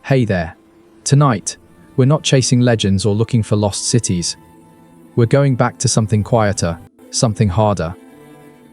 Hey there. Tonight, we're not chasing legends or looking for lost cities. We're going back to something quieter, something harder.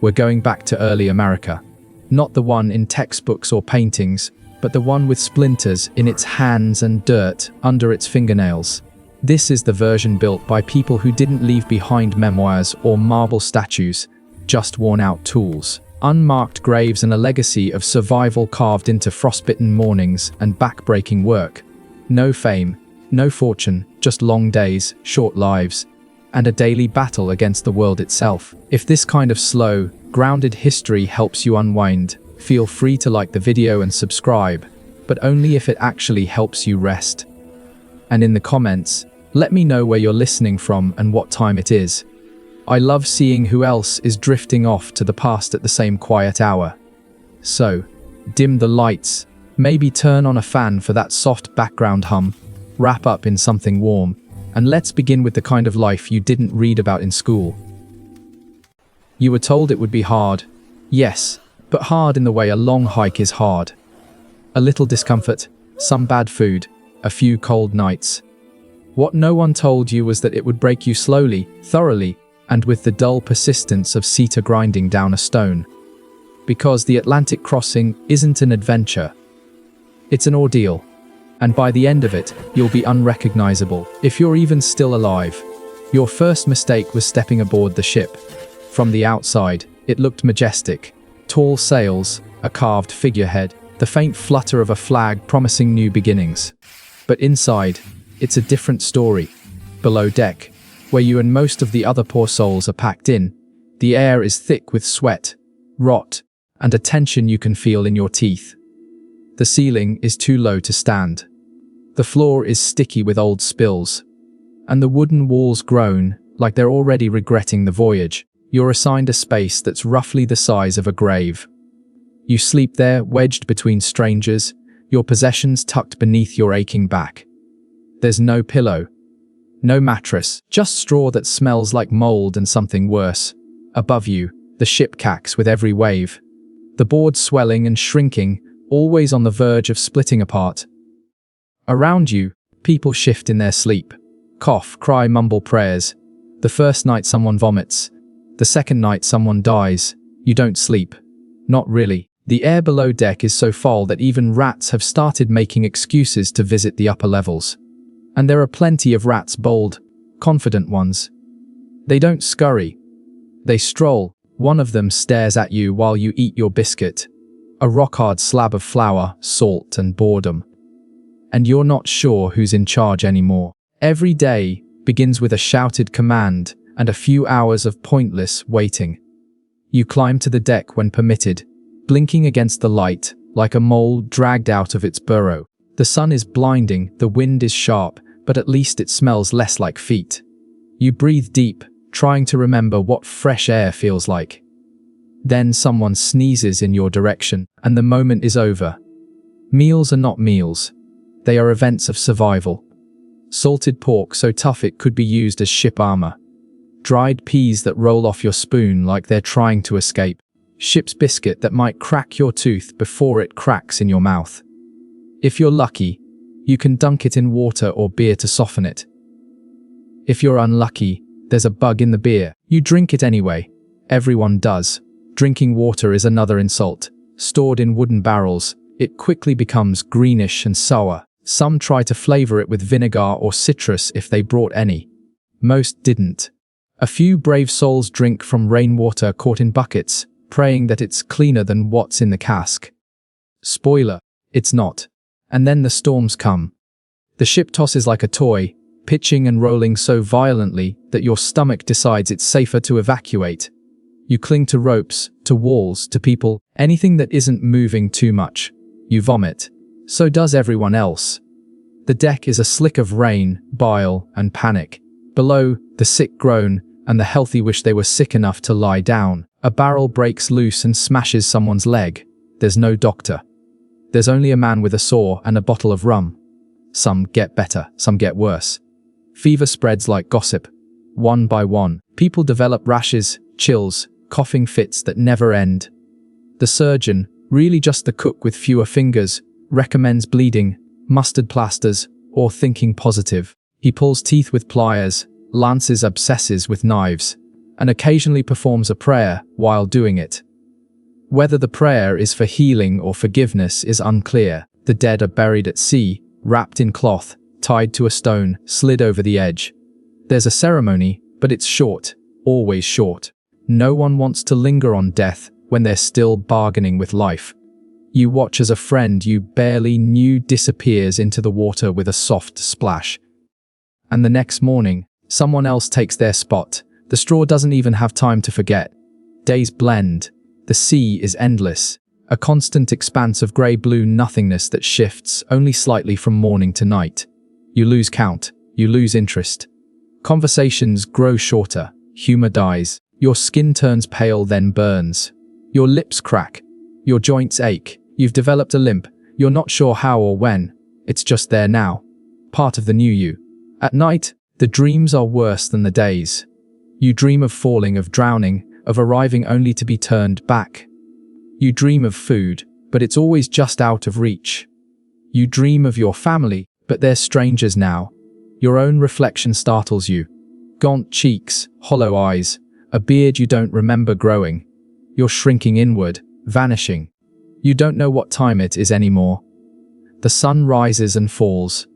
We're going back to early America. Not the one in textbooks or paintings, but the one with splinters in its hands and dirt under its fingernails. This is the version built by people who didn't leave behind memoirs or marble statues, just worn-out tools, unmarked graves, and a legacy of survival carved into frostbitten mornings and backbreaking work. No fame, no fortune, just long days, short lives, and a daily battle against the world itself. If this kind of slow, grounded history helps you unwind, feel free to like the video and subscribe, but only if it actually helps you rest. And in the comments, let me know where you're listening from and what time it is. I love seeing who else is drifting off to the past at the same quiet hour. So, dim the lights, maybe turn on a fan for that soft background hum, wrap up in something warm, and let's begin with the kind of life you didn't read about in school. You were told it would be hard. Yes, but hard in the way a long hike is hard. A little discomfort, some bad food, a few cold nights. What no one told you was that it would break you slowly, thoroughly, and with the dull persistence of cedar grinding down a stone. Because the Atlantic crossing isn't an adventure. It's an ordeal. And by the end of it, you'll be unrecognizable, if you're even still alive. Your first mistake was stepping aboard the ship. From the outside, it looked majestic. Tall sails, a carved figurehead, the faint flutter of a flag promising new beginnings. But inside, it's a different story. Below deck, where you and most of the other poor souls are packed in, the air is thick with sweat, rot, and a tension you can feel in your teeth. The ceiling is too low to stand. The floor is sticky with old spills, and the wooden walls groan like they're already regretting the voyage. You're assigned a space that's roughly the size of a grave. You sleep there, wedged between strangers, your possessions tucked beneath your aching back. There's no pillow, no mattress, just straw that smells like mold and something worse. Above you, the ship cacks with every wave. The board swelling and shrinking, always on the verge of splitting apart. Around you, people shift in their sleep. Cough, cry, mumble prayers. The first night someone vomits. The second night someone dies. You don't sleep. Not really. The air below deck is so foul that even rats have started making excuses to visit the upper levels. And there are plenty of rats, bold, confident ones. They don't scurry. They stroll. One of them stares at you while you eat your biscuit. A rock-hard slab of flour, salt, and boredom. And you're not sure who's in charge anymore. Every day begins with a shouted command and a few hours of pointless waiting. You climb to the deck when permitted, blinking against the light like a mole dragged out of its burrow. The sun is blinding, the wind is sharp, but at least it smells less like feet. You breathe deep, trying to remember what fresh air feels like. Then someone sneezes in your direction, and the moment is over. Meals are not meals. They are events of survival. Salted pork so tough it could be used as ship armor. Dried peas that roll off your spoon like they're trying to escape. Ship's biscuit that might crack your tooth before it cracks in your mouth. If you're lucky, you can dunk it in water or beer to soften it. If you're unlucky, there's a bug in the beer. You drink it anyway. Everyone does. Drinking water is another insult. Stored in wooden barrels, it quickly becomes greenish and sour. Some try to flavor it with vinegar or citrus if they brought any. Most didn't. A few brave souls drink from rainwater caught in buckets, praying that it's cleaner than what's in the cask. Spoiler, it's not. And then the storms come. The ship tosses like a toy, pitching and rolling so violently that your stomach decides it's safer to evacuate. You cling to ropes, to walls, to people, anything that isn't moving too much. You vomit. So does everyone else. The deck is a slick of rain, bile, and panic. Below, the sick groan, and the healthy wish they were sick enough to lie down. A barrel breaks loose and smashes someone's leg. There's no doctor. There's only a man with a saw and a bottle of rum. Some get better, some get worse. Fever spreads like gossip. One by one, people develop rashes, chills, coughing fits that never end. The surgeon, really just the cook with fewer fingers, recommends bleeding, mustard plasters, or thinking positive. He pulls teeth with pliers, lances abscesses with knives, and occasionally performs a prayer while doing it. Whether the prayer is for healing or forgiveness is unclear. The dead are buried at sea, wrapped in cloth, tied to a stone, slid over the edge. There's a ceremony, but it's short, always short. No one wants to linger on death when they're still bargaining with life. You watch as a friend you barely knew disappears into the water with a soft splash. And the next morning, someone else takes their spot. The straw doesn't even have time to forget. Days blend. The sea is endless, a constant expanse of grey-blue nothingness that shifts only slightly from morning to night. You lose count, you lose interest. Conversations grow shorter, humour dies, your skin turns pale then burns. Your lips crack, your joints ache, you've developed a limp, you're not sure how or when, it's just there now, part of the new you. At night, the dreams are worse than the days. You dream of falling, of drowning, of arriving only to be turned back. You dream of food, but it's always just out of reach. You dream of your family, but they're strangers now. Your own reflection startles you. Gaunt cheeks, hollow eyes, a beard you don't remember growing. You're shrinking inward, vanishing. You don't know what time it is anymore. The sun rises and falls,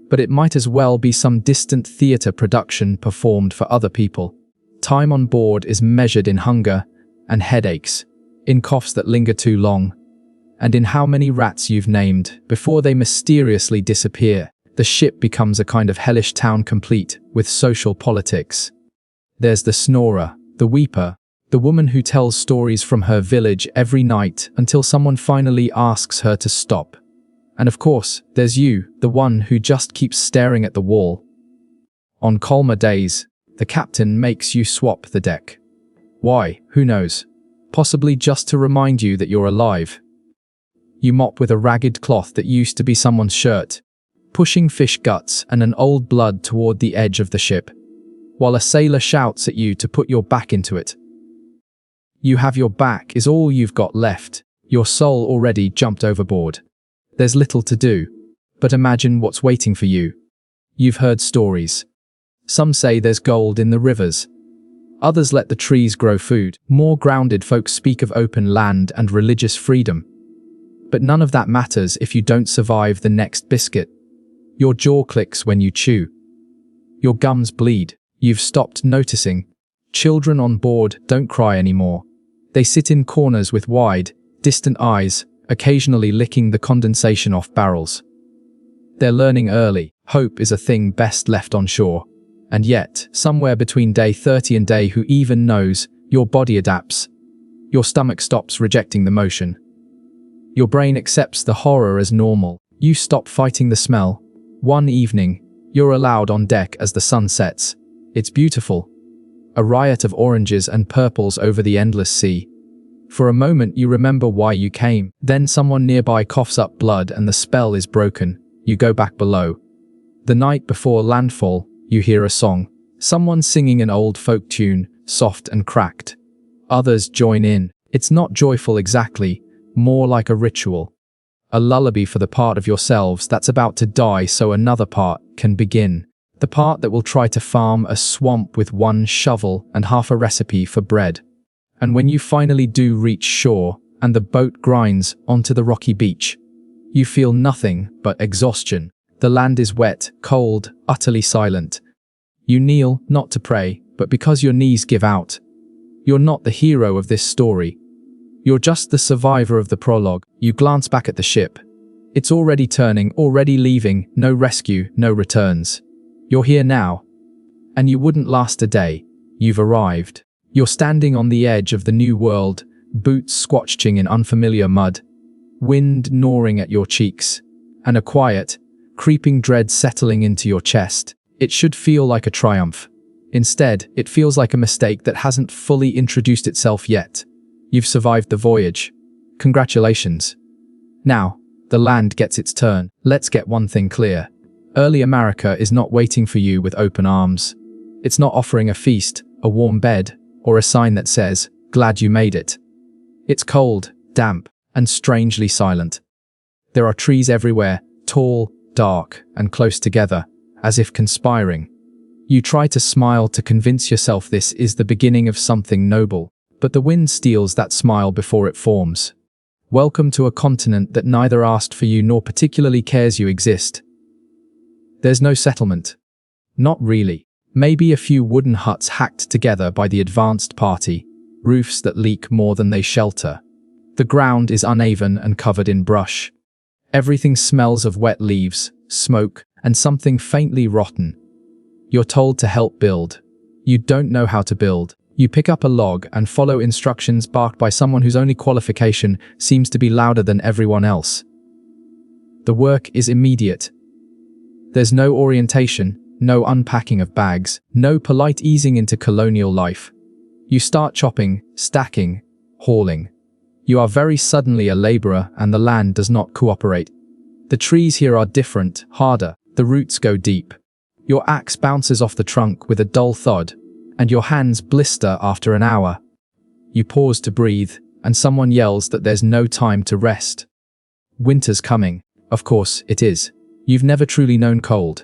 but it might as well be some distant theatre production performed for other people. Time on board is measured in hunger and headaches, in coughs that linger too long, and in how many rats you've named before they mysteriously disappear. The ship becomes a kind of hellish town complete with social politics. There's the snorer, the weeper, the woman who tells stories from her village every night until someone finally asks her to stop. And of course, there's you, the one who just keeps staring at the wall. On calmer days, the captain makes you swap the deck. Why? Who knows? Possibly just to remind you that you're alive. You mop with a ragged cloth that used to be someone's shirt, pushing fish guts and an old blood toward the edge of the ship, while a sailor shouts at you to put your back into it. You have your back is all you've got left, your soul already jumped overboard. There's little to do, but imagine what's waiting for you. You've heard stories. Some say there's gold in the rivers. Others let the trees grow food. More grounded folks speak of open land and religious freedom. But none of that matters if you don't survive the next biscuit. Your jaw clicks when you chew. Your gums bleed. You've stopped noticing. Children on board don't cry anymore. They sit in corners with wide, distant eyes, occasionally licking the condensation off barrels. They're learning early. Hope is a thing best left on shore. And yet, somewhere between day 30 and day who even knows, your body adapts. Your stomach stops rejecting the motion. Your brain accepts the horror as normal. You stop fighting the smell. One evening, you're allowed on deck as the sun sets. It's beautiful. A riot of oranges and purples over the endless sea. For a moment you remember why you came. Then someone nearby coughs up blood and the spell is broken. You go back below. The night before landfall, you hear a song. Someone singing an old folk tune, soft and cracked. Others join in. It's not joyful exactly, more like a ritual. A lullaby for the part of yourselves that's about to die so another part can begin. The part that will try to farm a swamp with one shovel and half a recipe for bread. And when you finally do reach shore and the boat grinds onto the rocky beach, you feel nothing but exhaustion. The land is wet, cold, utterly silent. You kneel, not to pray, but because your knees give out. You're not the hero of this story. You're just the survivor of the prologue. You glance back at the ship. It's already turning, already leaving, no rescue, no returns. You're here now. And you wouldn't last a day. You've arrived. You're standing on the edge of the new world, boots squelching in unfamiliar mud, wind gnawing at your cheeks, and a quiet, creeping dread settling into your chest. It should feel like a triumph. Instead, it feels like a mistake that hasn't fully introduced itself yet. You've survived the voyage. Congratulations. Now, the land gets its turn. Let's get one thing clear. Early America is not waiting for you with open arms. It's not offering a feast, a warm bed, or a sign that says, "Glad you made it." It's cold, damp, and strangely silent. There are trees everywhere, tall, dark and close together, as if conspiring. You try to smile to convince yourself this is the beginning of something noble, but the wind steals that smile before it forms. Welcome to a continent that neither asked for you nor particularly cares you exist. There's no settlement. Not really. Maybe a few wooden huts hacked together by the advanced party, roofs that leak more than they shelter. The ground is uneven and covered in brush. Everything smells of wet leaves, smoke, and something faintly rotten. You're told to help build. You don't know how to build. You pick up a log and follow instructions barked by someone whose only qualification seems to be louder than everyone else. The work is immediate. There's no orientation, no unpacking of bags, no polite easing into colonial life. You start chopping, stacking, hauling. You are very suddenly a laborer and the land does not cooperate. The trees here are different, harder, the roots go deep. Your axe bounces off the trunk with a dull thud, and your hands blister after an hour. You pause to breathe, and someone yells that there's no time to rest. Winter's coming. Of course, it is. You've never truly known cold.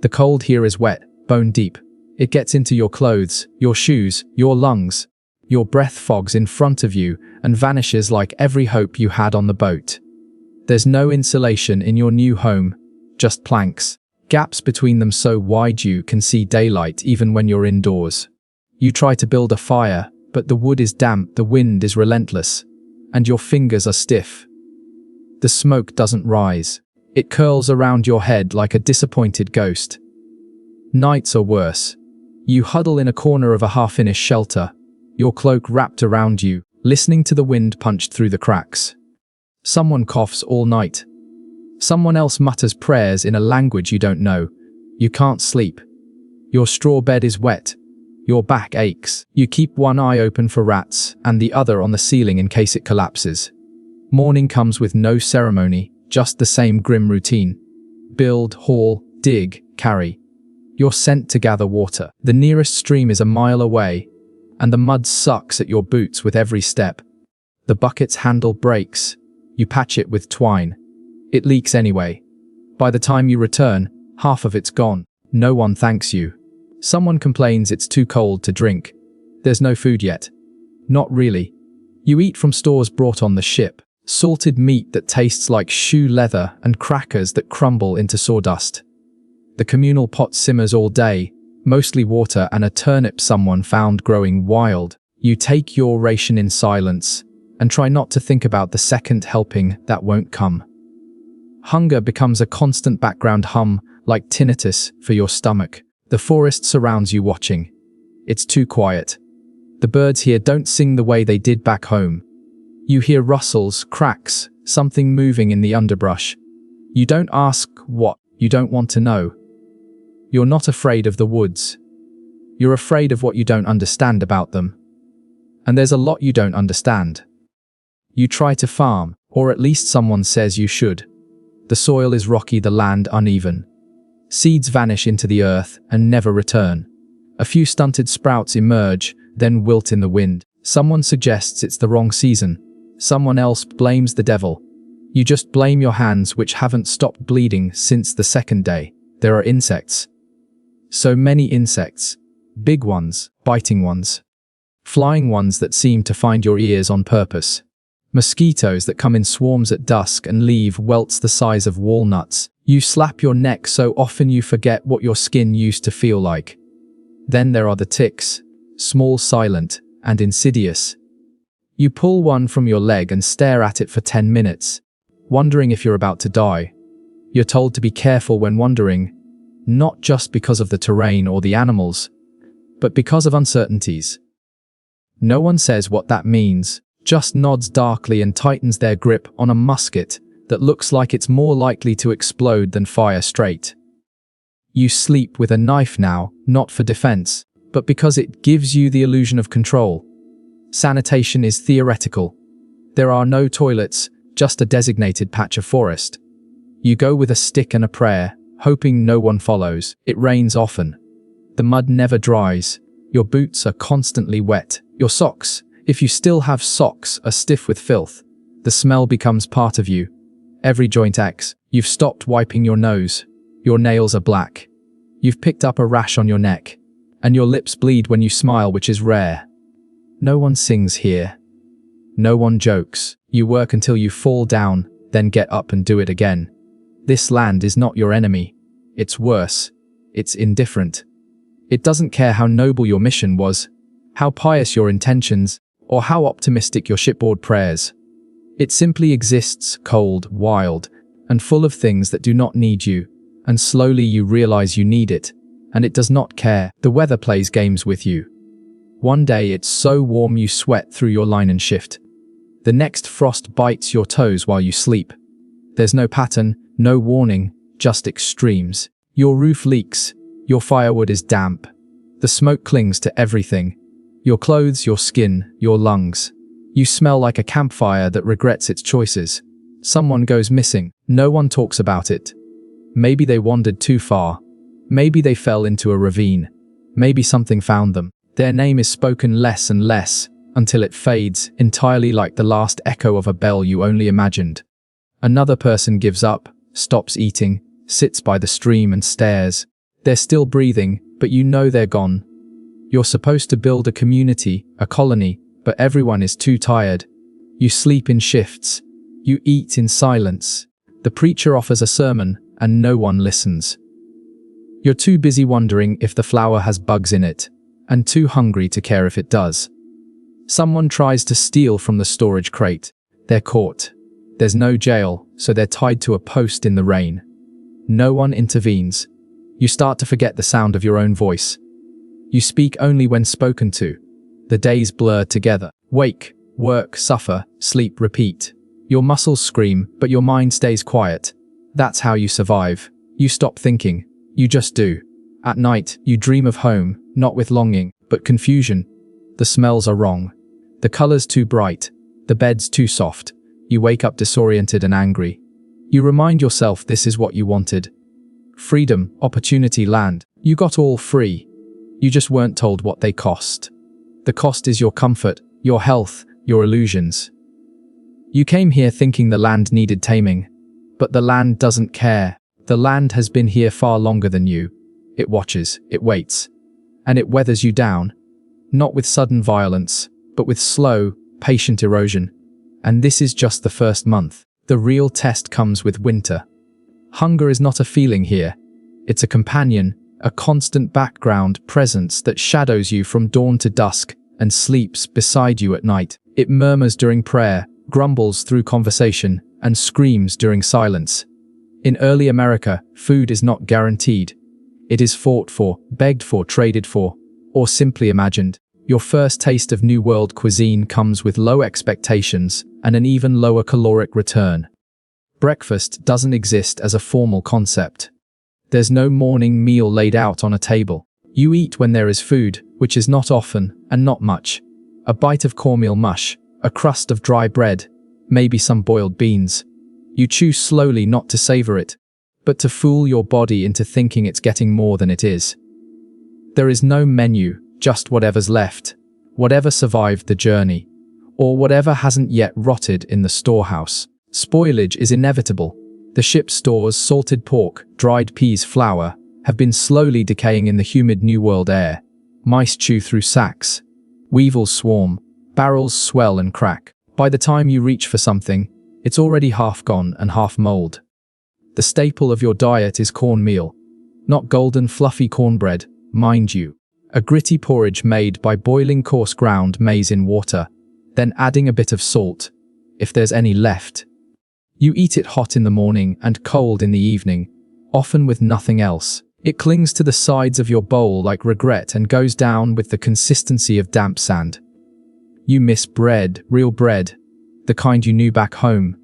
The cold here is wet, bone deep. It gets into your clothes, your shoes, your lungs. Your breath fogs in front of you and vanishes like every hope you had on the boat. There's no insulation in your new home, just planks. Gaps between them so wide you can see daylight even when you're indoors. You try to build a fire, but the wood is damp, the wind is relentless, and your fingers are stiff. The smoke doesn't rise. It curls around your head like a disappointed ghost. Nights are worse. You huddle in a corner of a half-finished shelter, your cloak wrapped around you, listening to the wind punch through the cracks. Someone coughs all night. Someone else mutters prayers in a language you don't know. You can't sleep. Your straw bed is wet. Your back aches. You keep one eye open for rats and the other on the ceiling in case it collapses. Morning comes with no ceremony, just the same grim routine. Build, haul, dig, carry. You're sent to gather water. The nearest stream is a mile away, and the mud sucks at your boots with every step. The bucket's handle breaks. You patch it with twine. It leaks anyway. By the time you return, half of it's gone. No one thanks you. Someone complains it's too cold to drink. There's no food yet. Not really. You eat from stores brought on the ship. Salted meat that tastes like shoe leather and crackers that crumble into sawdust. The communal pot simmers all day, mostly water and a turnip someone found growing wild. You take your ration in silence and try not to think about the second helping that won't come. Hunger becomes a constant background hum, like tinnitus, for your stomach. The forest surrounds you watching. It's too quiet. The birds here don't sing the way they did back home. You hear rustles, cracks, something moving in the underbrush. You don't ask what, you don't want to know. You're not afraid of the woods. You're afraid of what you don't understand about them. And there's a lot you don't understand. You try to farm, or at least someone says you should. The soil is rocky, the land uneven. Seeds vanish into the earth and never return. A few stunted sprouts emerge, then wilt in the wind. Someone suggests it's the wrong season. Someone else blames the devil. You just blame your hands, which haven't stopped bleeding since the second day. There are insects. So many insects. Big ones, biting ones. Flying ones that seem to find your ears on purpose. Mosquitoes that come in swarms at dusk and leave welts the size of walnuts. You slap your neck so often you forget what your skin used to feel like. Then there are the ticks, small, silent, and insidious. You pull one from your leg and stare at it for 10 minutes, wondering if you're about to die. You're told to be careful when wandering, not just because of the terrain or the animals, but because of uncertainties. No one says what that means, just nods darkly and tightens their grip on a musket that looks like it's more likely to explode than fire straight. You sleep with a knife now, not for defense, but because it gives you the illusion of control. Sanitation is theoretical. There are no toilets, just a designated patch of forest. You go with a stick and a prayer, hoping no one follows. It rains often. The mud never dries. Your boots are constantly wet. Your socks, if you still have socks, are stiff with filth. The smell becomes part of you. Every joint aches. You've stopped wiping your nose. Your nails are black. You've picked up a rash on your neck. And your lips bleed when you smile, which is rare. No one sings here. No one jokes. You work until you fall down, then get up and do it again. This land is not your enemy. It's worse. It's indifferent. It doesn't care how noble your mission was, how pious your intentions, or how optimistic your shipboard prayers. It simply exists, cold, wild, and full of things that do not need you, and slowly you realize you need it, and it does not care. The weather plays games with you. One day it's so warm you sweat through your linen shift. The next frost bites your toes while you sleep. There's no pattern, no warning, just extremes. Your roof leaks. Your firewood is damp. The smoke clings to everything. Your clothes, your skin, your lungs. You smell like a campfire that regrets its choices. Someone goes missing. No one talks about it. Maybe they wandered too far. Maybe they fell into a ravine. Maybe something found them. Their name is spoken less and less, until it fades, entirely like the last echo of a bell you only imagined. Another person gives up, stops eating, sits by the stream and stares. They're still breathing, but you know they're gone. You're supposed to build a community, a colony, but everyone is too tired. You sleep in shifts. You eat in silence. The preacher offers a sermon, and no one listens. You're too busy wondering if the flour has bugs in it, and too hungry to care if it does. Someone tries to steal from the storage crate. They're caught. There's no jail, so they're tied to a post in the rain. No one intervenes. You start to forget the sound of your own voice. You speak only when spoken to. The days blur together. Wake, work, suffer, sleep, repeat. Your muscles scream, but your mind stays quiet. That's how you survive. You stop thinking. You just do. At night, you dream of home, not with longing, but confusion. The smells are wrong. The colors too bright. The bed's too soft. You wake up disoriented and angry. You remind yourself this is what you wanted. Freedom, opportunity, land. You got all free. You just weren't told what they cost. The cost is your comfort, your health, your illusions. You came here thinking the land needed taming. But the land doesn't care. The land has been here far longer than you. It watches, it waits. And it weathers you down. Not with sudden violence, but with slow, patient erosion. And this is just the first month. The real test comes with winter. Hunger is not a feeling here. It's a companion, a constant background presence that shadows you from dawn to dusk and sleeps beside you at night. It murmurs during prayer, grumbles through conversation, and screams during silence. In early America, food is not guaranteed. It is fought for, begged for, traded for, or simply imagined. Your first taste of New World cuisine comes with low expectations and an even lower caloric return. Breakfast doesn't exist as a formal concept. There's no morning meal laid out on a table. You eat when there is food, which is not often and not much. A bite of cornmeal mush, a crust of dry bread, maybe some boiled beans. You chew slowly not to savor it, but to fool your body into thinking it's getting more than it is. There is no menu, just whatever's left, whatever survived the journey, or whatever hasn't yet rotted in the storehouse. Spoilage is inevitable. The ship's stores, salted pork, dried peas, flour, have been slowly decaying in the humid New World air. Mice chew through sacks. Weevils swarm. Barrels swell and crack. By the time you reach for something, it's already half gone and half mold. The staple of your diet is cornmeal. Not golden fluffy cornbread, mind you. A gritty porridge made by boiling coarse ground maize in water, then adding a bit of salt, if there's any left. You eat it hot in the morning and cold in the evening, often with nothing else. It clings to the sides of your bowl like regret and goes down with the consistency of damp sand. You miss bread, real bread, the kind you knew back home.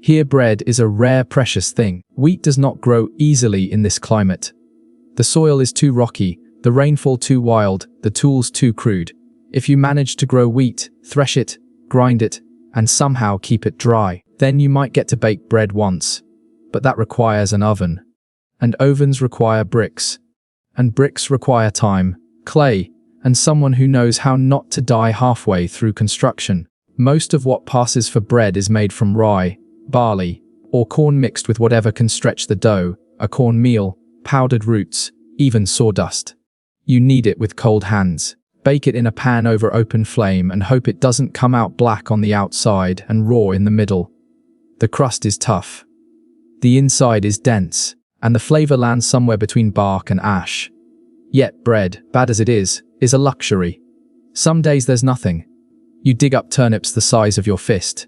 Here bread is a rare, precious thing. Wheat does not grow easily in this climate. The soil is too rocky, the rainfall too wild, the tools too crude. If you manage to grow wheat, thresh it, grind it, and somehow keep it dry, then you might get to bake bread once. But that requires an oven. And ovens require bricks. And bricks require time, clay, and someone who knows how not to die halfway through construction. Most of what passes for bread is made from rye, barley, or corn mixed with whatever can stretch the dough, a cornmeal, powdered roots, even sawdust. You knead it with cold hands. Bake it in a pan over open flame and hope it doesn't come out black on the outside and raw in the middle. The crust is tough. The inside is dense, and the flavor lands somewhere between bark and ash. Yet bread, bad as it is a luxury. Some days there's nothing. You dig up turnips the size of your fist.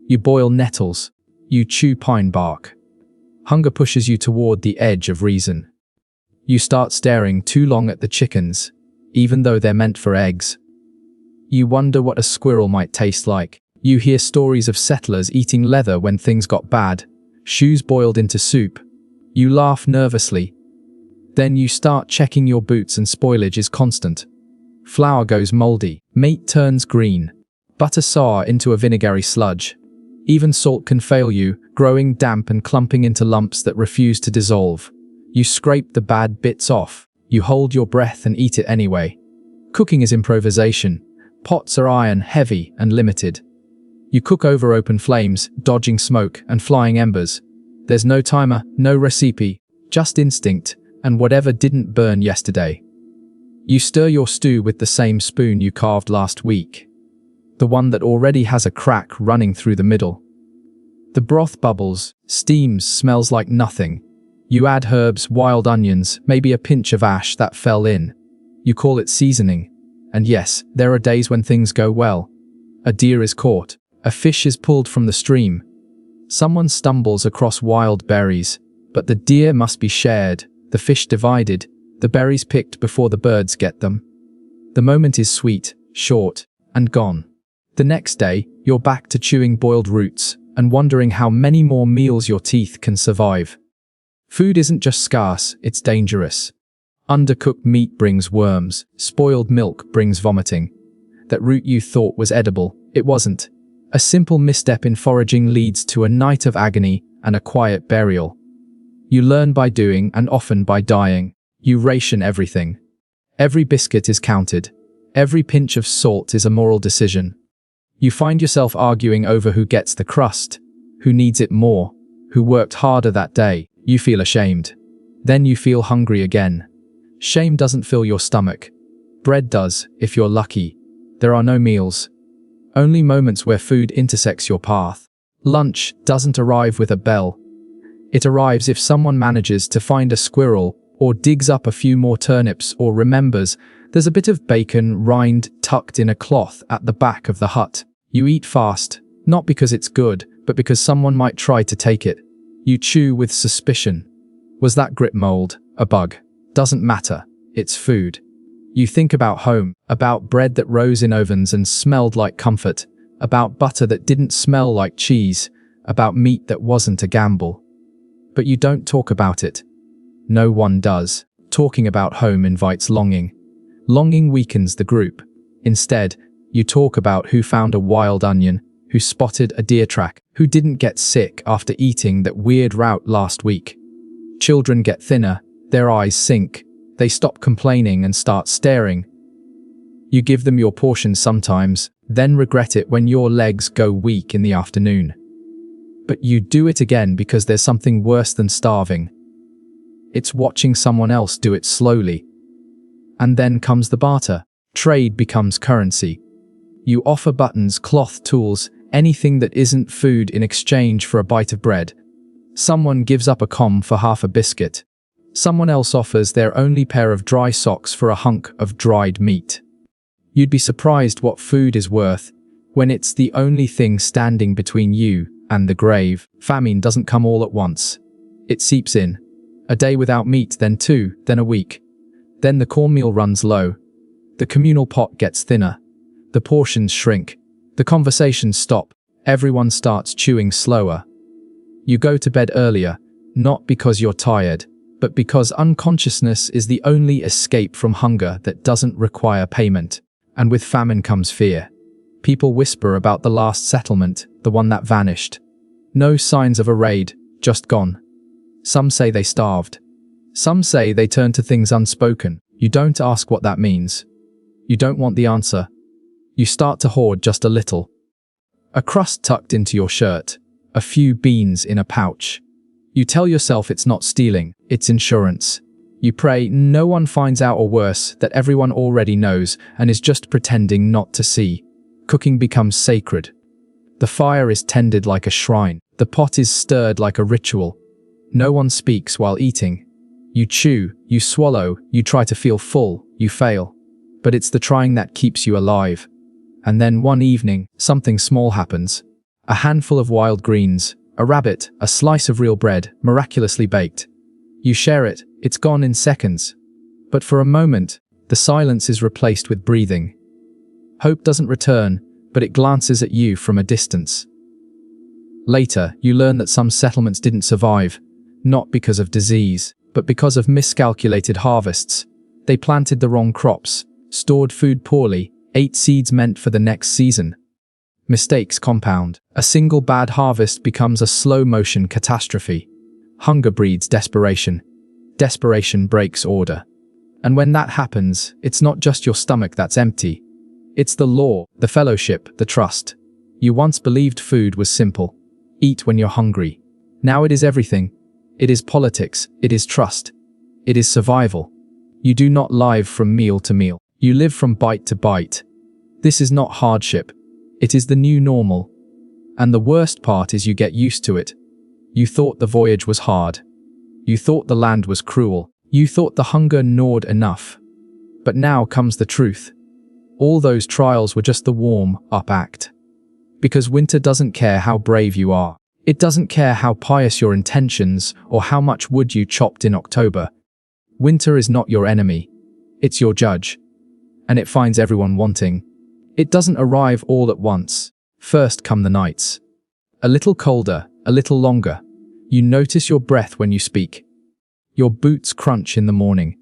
You boil nettles. You chew pine bark. Hunger pushes you toward the edge of reason. You start staring too long at the chickens, even though they're meant for eggs. You wonder what a squirrel might taste like. You hear stories of settlers eating leather when things got bad, shoes boiled into soup. You laugh nervously. Then you start checking your boots and spoilage is constant. Flour goes moldy, meat turns green, butter sour into a vinegary sludge. Even salt can fail you, growing damp and clumping into lumps that refuse to dissolve. You scrape the bad bits off. You hold your breath and eat it anyway. Cooking is improvisation. Pots are iron, heavy, and limited. You cook over open flames, dodging smoke and flying embers. There's no timer, no recipe, just instinct, and whatever didn't burn yesterday. You stir your stew with the same spoon you carved last week. The one that already has a crack running through the middle. The broth bubbles, steams, smells like nothing. You add herbs, wild onions, maybe a pinch of ash that fell in. You call it seasoning. And yes, there are days when things go well. A deer is caught. A fish is pulled from the stream. Someone stumbles across wild berries. But the deer must be shared, the fish divided, the berries picked before the birds get them. The moment is sweet, short, and gone. The next day, you're back to chewing boiled roots and wondering how many more meals your teeth can survive. Food isn't just scarce, it's dangerous. Undercooked meat brings worms, spoiled milk brings vomiting. That root you thought was edible, it wasn't. A simple misstep in foraging leads to a night of agony and a quiet burial. You learn by doing and often by dying. You ration everything. Every biscuit is counted. Every pinch of salt is a moral decision. You find yourself arguing over who gets the crust, who needs it more, who worked harder that day. You feel ashamed. Then you feel hungry again. Shame doesn't fill your stomach. Bread does, if you're lucky. There are no meals. Only moments where food intersects your path. Lunch doesn't arrive with a bell. It arrives if someone manages to find a squirrel, or digs up a few more turnips, or remembers there's a bit of bacon rind tucked in a cloth at the back of the hut. You eat fast, not because it's good, but because someone might try to take it. You chew with suspicion. Was that grit mold? A bug? Doesn't matter. It's food. You think about home, about bread that rose in ovens and smelled like comfort, about butter that didn't smell like cheese, about meat that wasn't a gamble. But you don't talk about it. No one does. Talking about home invites longing. Longing weakens the group. Instead, you talk about who found a wild onion, who spotted a deer track, who didn't get sick after eating that weird route last week. Children get thinner, their eyes sink, they stop complaining and start staring. You give them your portion sometimes, then regret it when your legs go weak in the afternoon. But you do it again because there's something worse than starving. It's watching someone else do it slowly. And then comes the barter. Trade becomes currency. You offer buttons, cloth, tools, anything that isn't food in exchange for a bite of bread. Someone gives up a comb for half a biscuit. Someone else offers their only pair of dry socks for a hunk of dried meat. You'd be surprised what food is worth when it's the only thing standing between you and the grave. Famine doesn't come all at once. It seeps in. A day without meat, then two, then a week. Then the cornmeal runs low. The communal pot gets thinner. The portions shrink. The conversations stop. Everyone starts chewing slower. You go to bed earlier, not because you're tired, but because unconsciousness is the only escape from hunger that doesn't require payment. And with famine comes fear. People whisper about the last settlement, the one that vanished. No signs of a raid, just gone. Some say they starved. Some say they turned to things unspoken. You don't ask what that means. You don't want the answer. You start to hoard just a little. A crust tucked into your shirt. a few beans in a pouch. You tell yourself it's not stealing, it's insurance. You pray no one finds out, or worse, that everyone already knows and is just pretending not to see. Cooking becomes sacred. The fire is tended like a shrine. The pot is stirred like a ritual. No one speaks while eating. You chew, you swallow, you try to feel full, you fail. But it's the trying that keeps you alive. And then one evening, something small happens. A handful of wild greens, a rabbit, a slice of real bread, miraculously baked. You share it, it's gone in seconds. But for a moment, the silence is replaced with breathing. Hope doesn't return, but it glances at you from a distance. Later, you learn that some settlements didn't survive, not because of disease, but because of miscalculated harvests. They planted the wrong crops, stored food poorly, ate seeds meant for the next season. Mistakes compound. A single bad harvest becomes a slow-motion catastrophe. Hunger breeds desperation. Desperation breaks order. And when that happens, it's not just your stomach that's empty. It's the law, the fellowship, the trust. You once believed food was simple. Eat when you're hungry. Now it is everything. It is politics. It is trust. It is survival. You do not live from meal to meal. You live from bite to bite. This is not hardship. It is the new normal. And the worst part is you get used to it. You thought the voyage was hard. You thought the land was cruel. You thought the hunger gnawed enough. But now comes the truth. All those trials were just the warm-up act. Because winter doesn't care how brave you are. It doesn't care how pious your intentions or how much wood you chopped in October. Winter is not your enemy. It's your judge. And it finds everyone wanting. It doesn't arrive all at once. First come the nights. A little colder, a little longer. You notice your breath when you speak. Your boots crunch in the morning.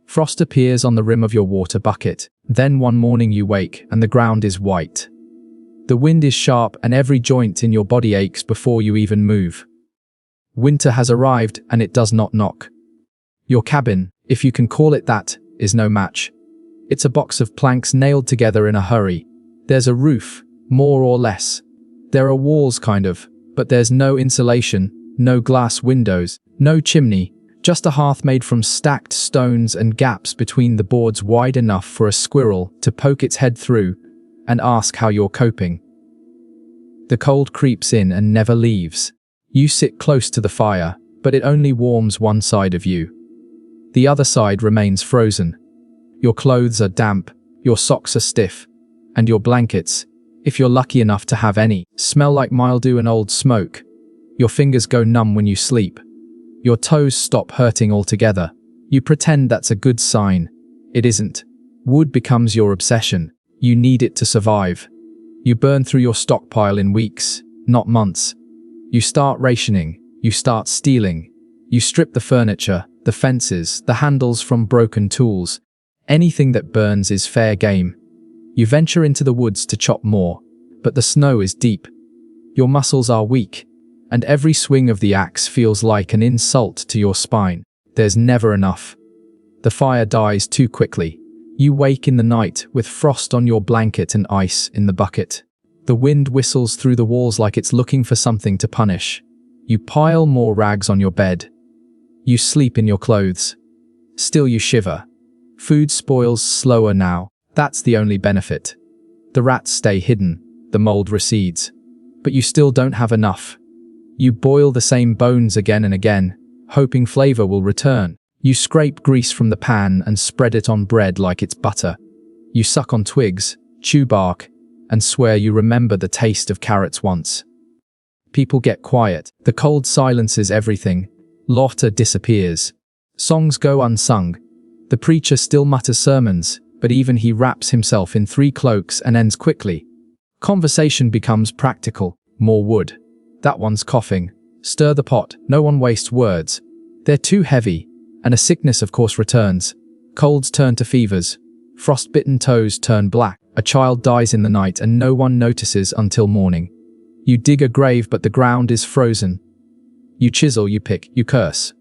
Frost appears on the rim of your water bucket. Then one morning you wake and the ground is white. The wind is sharp and every joint in your body aches before you even move. Winter has arrived and it does not knock. Your cabin, if you can call it that, is no match. It's a box of planks nailed together in a hurry. There's a roof, more or less. There are walls kind of, but there's no insulation, no glass windows, no chimney, just a hearth made from stacked stones and gaps between the boards wide enough for a squirrel to poke its head through and ask how you're coping. The cold creeps in and never leaves. You sit close to the fire, but it only warms one side of you. The other side remains frozen. Your clothes are damp, your socks are stiff, and your blankets, if you're lucky enough to have any, smell like mildew and old smoke. Your fingers go numb when you sleep. Your toes stop hurting altogether. You pretend that's a good sign. It isn't. Wood becomes your obsession. You need it to survive. You burn through your stockpile in weeks, not months. You start rationing. You start stealing. You strip the furniture, the fences, the handles from broken tools. Anything that burns is fair game. You venture into the woods to chop more, but the snow is deep. Your muscles are weak, and every swing of the axe feels like an insult to your spine. There's never enough. The fire dies too quickly. You wake in the night with frost on your blanket and ice in the bucket. The wind whistles through the walls like it's looking for something to punish. You pile more rags on your bed. You sleep in your clothes. Still you shiver. Food spoils slower now. That's the only benefit. The rats stay hidden. The mold recedes. But you still don't have enough. You boil the same bones again and again, hoping flavor will return. You scrape grease from the pan and spread it on bread like it's butter. You suck on twigs, chew bark, and swear you remember the taste of carrots once. People get quiet. The cold silences everything. Laughter disappears. Songs go unsung. The preacher still mutters sermons, but even he wraps himself in 3 cloaks and ends quickly. Conversation becomes practical. More wood. That one's coughing. Stir the pot. No one wastes words. They're too heavy, and a sickness of course returns. Colds turn to fevers. Frost-bitten toes turn black. A child dies in the night and no one notices until morning. You dig a grave but the ground is frozen. You chisel, you pick, you curse.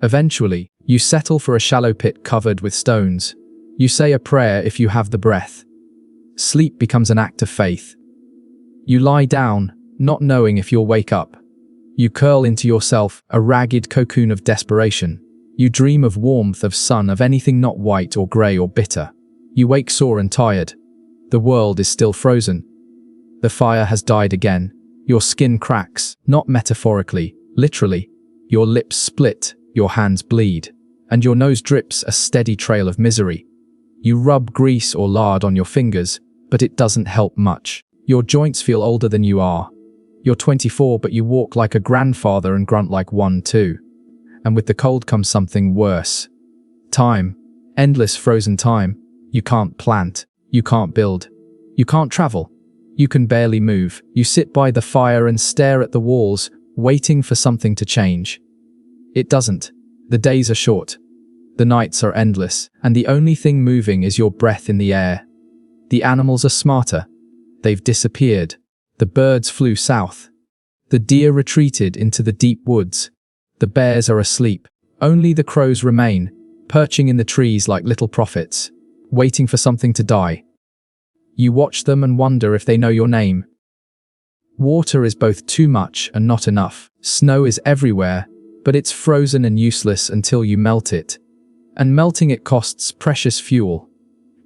Eventually, you settle for a shallow pit covered with stones. You say a prayer if you have the breath. Sleep becomes an act of faith. You lie down, not knowing if you'll wake up. You curl into yourself, a ragged cocoon of desperation. You dream of warmth, of sun, of anything not white or grey or bitter. You wake sore and tired. The world is still frozen. The fire has died again. Your skin cracks, not metaphorically, literally. Your lips split, your hands bleed, and your nose drips a steady trail of misery. You rub grease or lard on your fingers, but it doesn't help much. Your joints feel older than you are. You're 24, but you walk like a grandfather and grunt like one too. And with the cold comes something worse. Time. Endless frozen time. You can't plant. You can't build. You can't travel. You can barely move. You sit by the fire and stare at the walls, waiting for something to change. It doesn't. The days are short. The nights are endless, and the only thing moving is your breath in the air. The animals are smarter. They've disappeared. The birds flew south. The deer retreated into the deep woods. The bears are asleep. Only the crows remain, perching in the trees like little prophets, waiting for something to die. You watch them and wonder if they know your name. Water is both too much and not enough. Snow is everywhere, but it's frozen and useless until you melt it. And melting it costs precious fuel.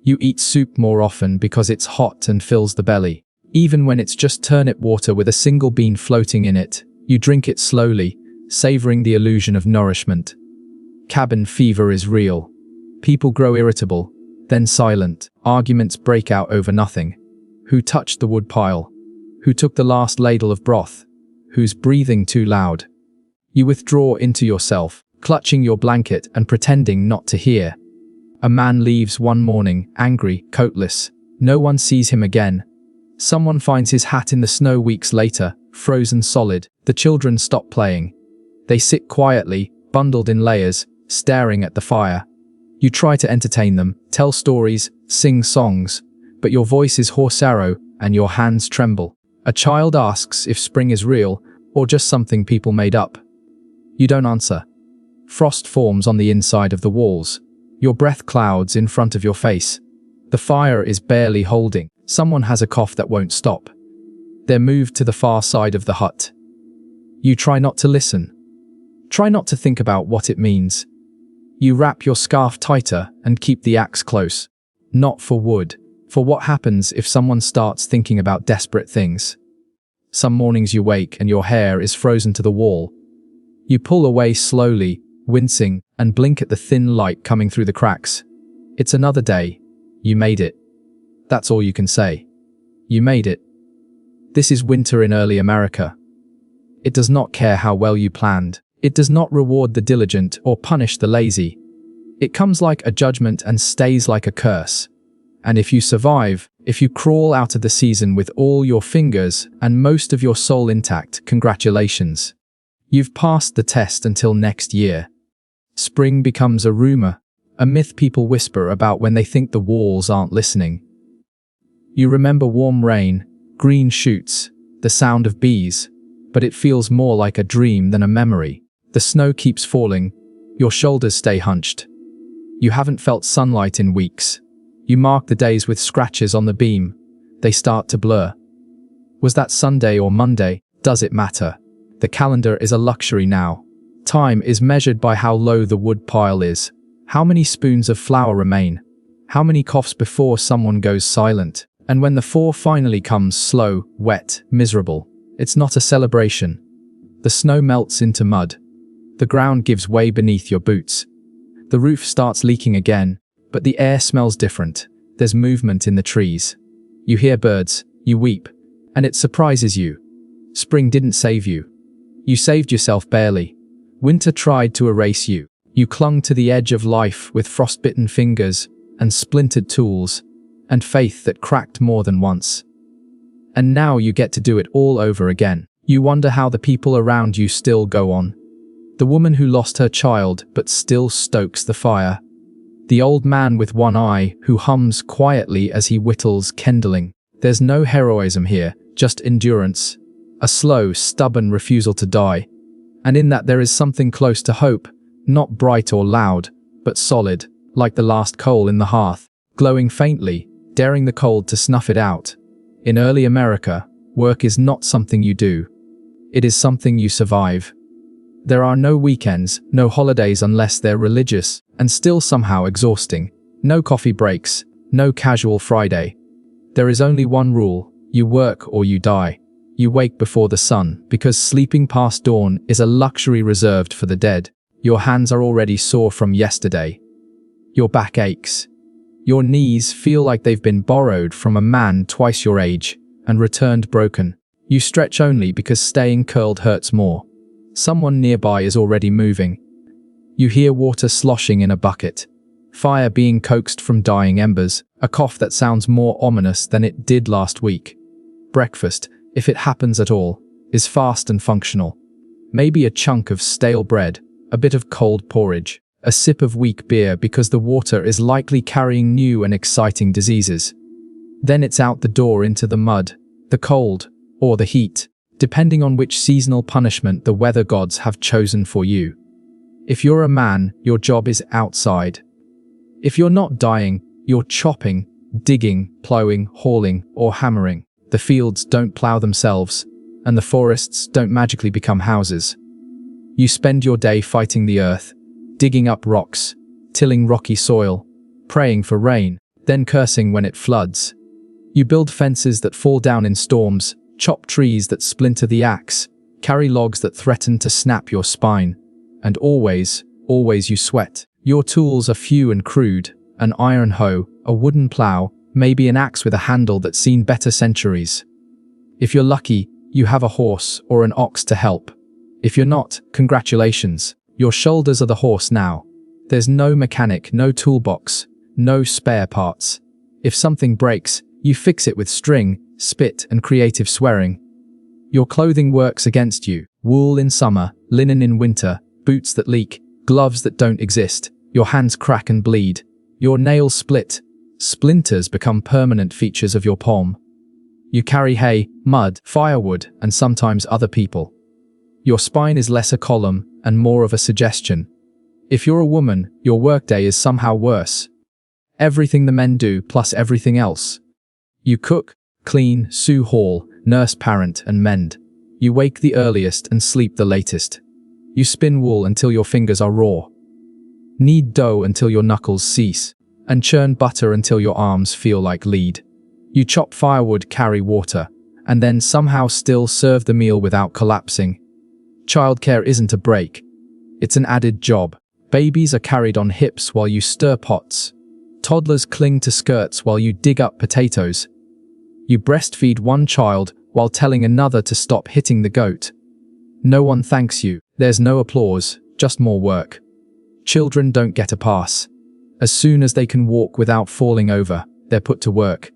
You eat soup more often because it's hot and fills the belly. Even when it's just turnip water with a single bean floating in it, you drink it slowly, savoring the illusion of nourishment. Cabin fever is real. People grow irritable, then silent. Arguments break out over nothing. Who touched the wood pile? Who took the last ladle of broth? Who's breathing too loud? You withdraw into yourself, clutching your blanket and pretending not to hear. A man leaves one morning, angry, coatless. No one sees him again. Someone finds his hat in the snow weeks later, frozen solid. The children stop playing. They sit quietly, bundled in layers, staring at the fire. You try to entertain them, tell stories, sing songs, but your voice is hoarse and your hands tremble. A child asks if spring is real or just something people made up. You don't answer. Frost forms on the inside of the walls. Your breath clouds in front of your face. The fire is barely holding. Someone has a cough that won't stop. They're moved to the far side of the hut. You try not to listen. Try not to think about what it means. You wrap your scarf tighter and keep the axe close. Not for wood, for what happens if someone starts thinking about desperate things. Some mornings you wake and your hair is frozen to the wall. You pull away slowly, wincing, and blink at the thin light coming through the cracks. It's another day. You made it. That's all you can say. You made it. This is winter in early America. It does not care how well you planned. It does not reward the diligent or punish the lazy. It comes like a judgment and stays like a curse. And if you survive, if you crawl out of the season with all your fingers and most of your soul intact, congratulations. You've passed the test until next year. Spring becomes a rumor, a myth people whisper about when they think the walls aren't listening. You remember warm rain, green shoots, the sound of bees, but it feels more like a dream than a memory. The snow keeps falling, your shoulders stay hunched. You haven't felt sunlight in weeks. You mark the days with scratches on the beam. They start to blur. Was that Sunday or Monday? Does it matter? The calendar is a luxury now. Time is measured by how low the wood pile is. How many spoons of flour remain? How many coughs before someone goes silent? And when the 4 finally comes, slow, wet, miserable, it's not a celebration. The snow melts into mud. The ground gives way beneath your boots. The roof starts leaking again, but the air smells different. There's movement in the trees. You hear birds, you weep, and it surprises you. Spring didn't save you. You saved yourself barely. Winter tried to erase you. You clung to the edge of life with frostbitten fingers and splintered tools, and faith that cracked more than once. And now you get to do it all over again. You wonder how the people around you still go on. The woman who lost her child but still stokes the fire. The old man with one eye who hums quietly as he whittles kindling. There's no heroism here, just endurance. A slow, stubborn refusal to die. And in that there is something close to hope, not bright or loud, but solid, like the last coal in the hearth, glowing faintly, daring the cold to snuff it out. In early America, Work is not something you do. It is something you survive. There are no weekends, no holidays unless they're religious, and still somehow exhausting. No coffee breaks, no casual Friday. There is only one rule: you work or you die. You wake before the sun, because sleeping past dawn is a luxury reserved for the dead. Your hands are already sore from yesterday. Your back aches. Your knees feel like they've been borrowed from a man twice your age and returned broken. You stretch only because staying curled hurts more. Someone nearby is already moving. You hear water sloshing in a bucket, fire being coaxed from dying embers, a cough that sounds more ominous than it did last week. Breakfast, if it happens at all, is fast and functional. Maybe a chunk of stale bread, a bit of cold porridge, a sip of weak beer because the water is likely carrying new and exciting diseases. Then it's out the door into the mud, the cold, or the heat, depending on which seasonal punishment the weather gods have chosen for you. If you're a man, your job is outside. If you're not dying, you're chopping, digging, plowing, hauling, or hammering. The fields don't plow themselves, and the forests don't magically become houses. You spend your day fighting the earth, digging up rocks, tilling rocky soil, praying for rain, then cursing when it floods. You build fences that fall down in storms, chop trees that splinter the axe, carry logs that threaten to snap your spine, and always you sweat. Your tools are few and crude: an iron hoe, a wooden plow, maybe an axe with a handle that's seen better centuries. If you're lucky, you have a horse or an ox to help. If you're not, congratulations, your shoulders are the horse now. There's no mechanic, no toolbox, no spare parts. If something breaks, you fix it with string, spit, and creative swearing. Your clothing works against you: wool in summer, linen in winter, boots that leak, gloves that don't exist. Your hands crack and bleed. Your nails split. Splinters become permanent features of your palm. You carry hay, mud, firewood, and sometimes other people. Your spine is less a column and more of a suggestion. If you're a woman, your workday is somehow worse. Everything the men do plus everything else. You cook, clean, sew, haul, nurse, parent, and mend. You wake the earliest and sleep the latest. You spin wool until your fingers are raw. Knead dough until your knuckles cease, and churn butter until your arms feel like lead. You chop firewood, carry water, and then somehow still serve the meal without collapsing. Childcare isn't a break. It's an added job. Babies are carried on hips while you stir pots. Toddlers cling to skirts while you dig up potatoes. You breastfeed one child while telling another to stop hitting the goat. No one thanks you. There's no applause, just more work. Children don't get a pass. As soon as they can walk without falling over, they're put to work.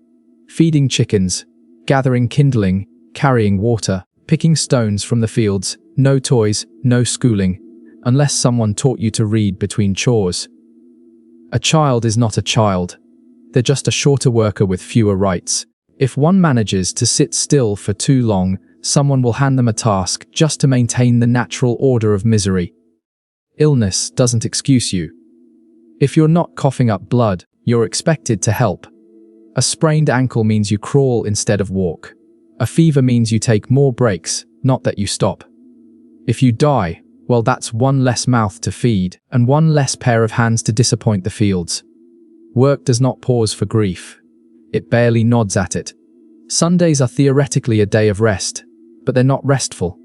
Feeding chickens, gathering kindling, carrying water, picking stones from the fields. No toys, no schooling, unless someone taught you to read between chores. A child is not a child. They're just a shorter worker with fewer rights. If one manages to sit still for too long, someone will hand them a task just to maintain the natural order of misery. Illness doesn't excuse you. If you're not coughing up blood, you're expected to help. A sprained ankle means you crawl instead of walk. A fever means you take more breaks, not that you stop. If you die, well, that's one less mouth to feed and one less pair of hands to disappoint the fields. Work does not pause for grief. It barely nods at it. Sundays are theoretically a day of rest, but they're not restful.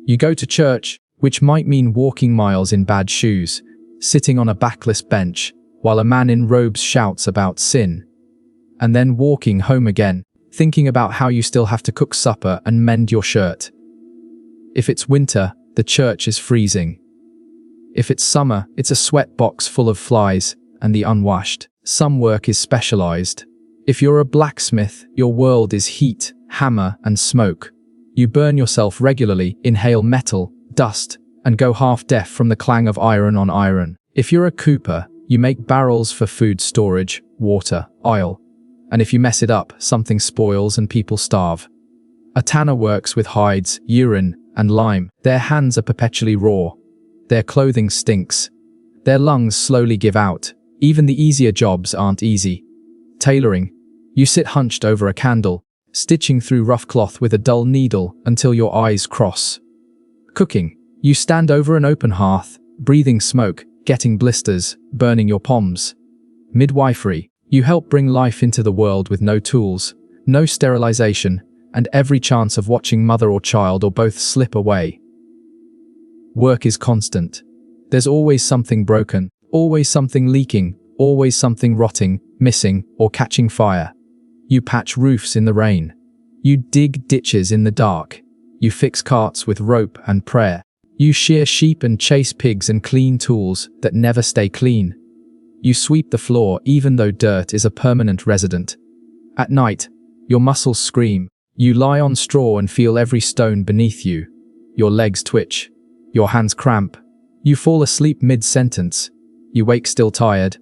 You go to church, which might mean walking miles in bad shoes, sitting on a backless bench while a man in robes shouts about sin, and then walking home again, thinking about how you still have to cook supper and mend your shirt. If it's winter, the church is freezing. If it's summer, it's a sweat box full of flies and the unwashed. Some work is specialized. If you're a blacksmith, your world is heat, hammer, and smoke. You burn yourself regularly, inhale metal, dust, and go half-deaf from the clang of iron on iron. If you're a cooper, you make barrels for food storage, water, oil. And if you mess it up, something spoils and people starve. A tanner works with hides, urine, and lime. Their hands are perpetually raw. Their clothing stinks. Their lungs slowly give out. Even the easier jobs aren't easy. Tailoring. You sit hunched over a candle, stitching through rough cloth with a dull needle until your eyes cross. Cooking. You stand over an open hearth, breathing smoke, getting blisters, burning your palms. Midwifery. You help bring life into the world with no tools, no sterilization, and every chance of watching mother or child or both slip away. Work is constant. There's always something broken, always something leaking, always something rotting, missing, or catching fire. You patch roofs in the rain. You dig ditches in the dark. You fix carts with rope and prayer. You shear sheep and chase pigs and clean tools that never stay clean. You sweep the floor even though dirt is a permanent resident. At night, your muscles scream. You lie on straw and feel every stone beneath you. Your legs twitch. Your hands cramp. You fall asleep mid-sentence. You wake still tired.